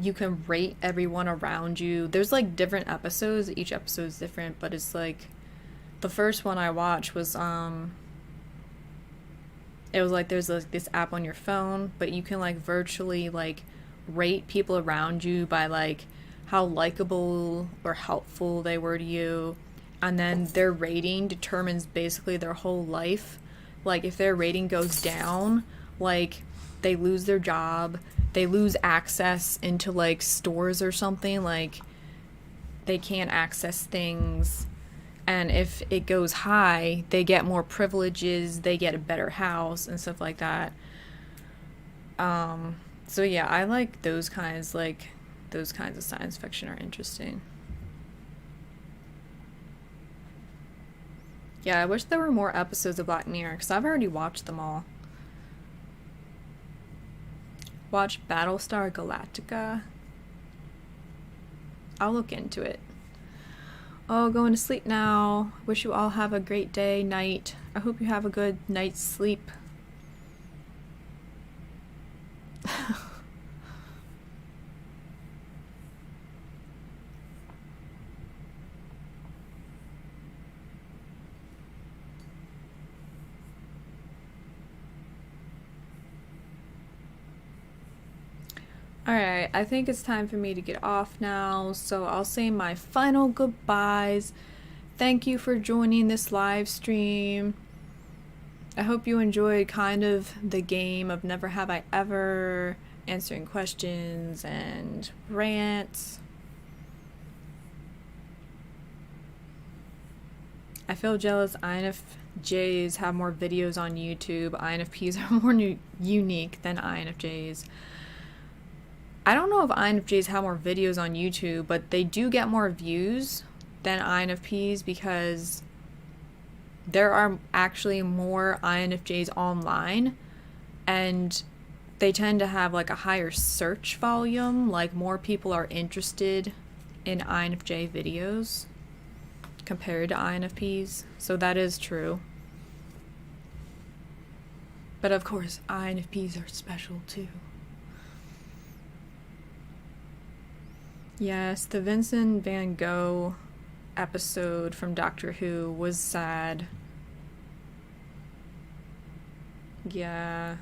you can rate everyone around you. There's like different episodes. Each episode's different, but it's like the first one I watched was it was like there's like this app on your phone, but you can like virtually like rate people around you by like how likable or helpful they were to you. And then their rating determines basically their whole life. Like if their rating goes down, like they lose their job, they lose access into like stores or something, like they can't access things. And if it goes high, they get more privileges, they get a better house and stuff like that. So yeah, I like those kinds of science fiction are interesting. Yeah, I wish there were more episodes of Black Mirror because I've already watched them all. Watch Battlestar Galactica. I'll look into it. Oh, going to sleep now. Wish you all have a great day, night. I hope you have a good night's sleep. Alright, I think it's time for me to get off now, so I'll say my final goodbyes. Thank you for joining this live stream. I hope you enjoyed kind of the game of Never Have I Ever, answering questions and rants. I feel jealous INFJs have more videos on YouTube. INFPs are more unique than INFJs. I don't know if INFJs have more videos on YouTube, but they do get more views than INFPs because there are actually more INFJs online, and they tend to have like a higher search volume, like more people are interested in INFJ videos compared to INFPs, so that is true. But of course, INFPs are special too. Yes, the Vincent van Gogh episode from Doctor Who was sad. Yeah.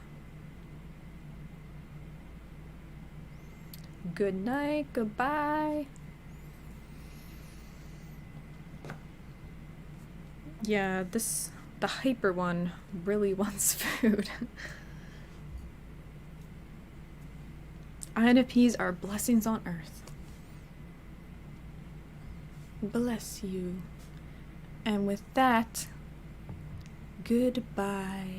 Good night, goodbye. Yeah, the hyper one really wants food. INFPs are blessings on earth. Bless you. And with that, goodbye.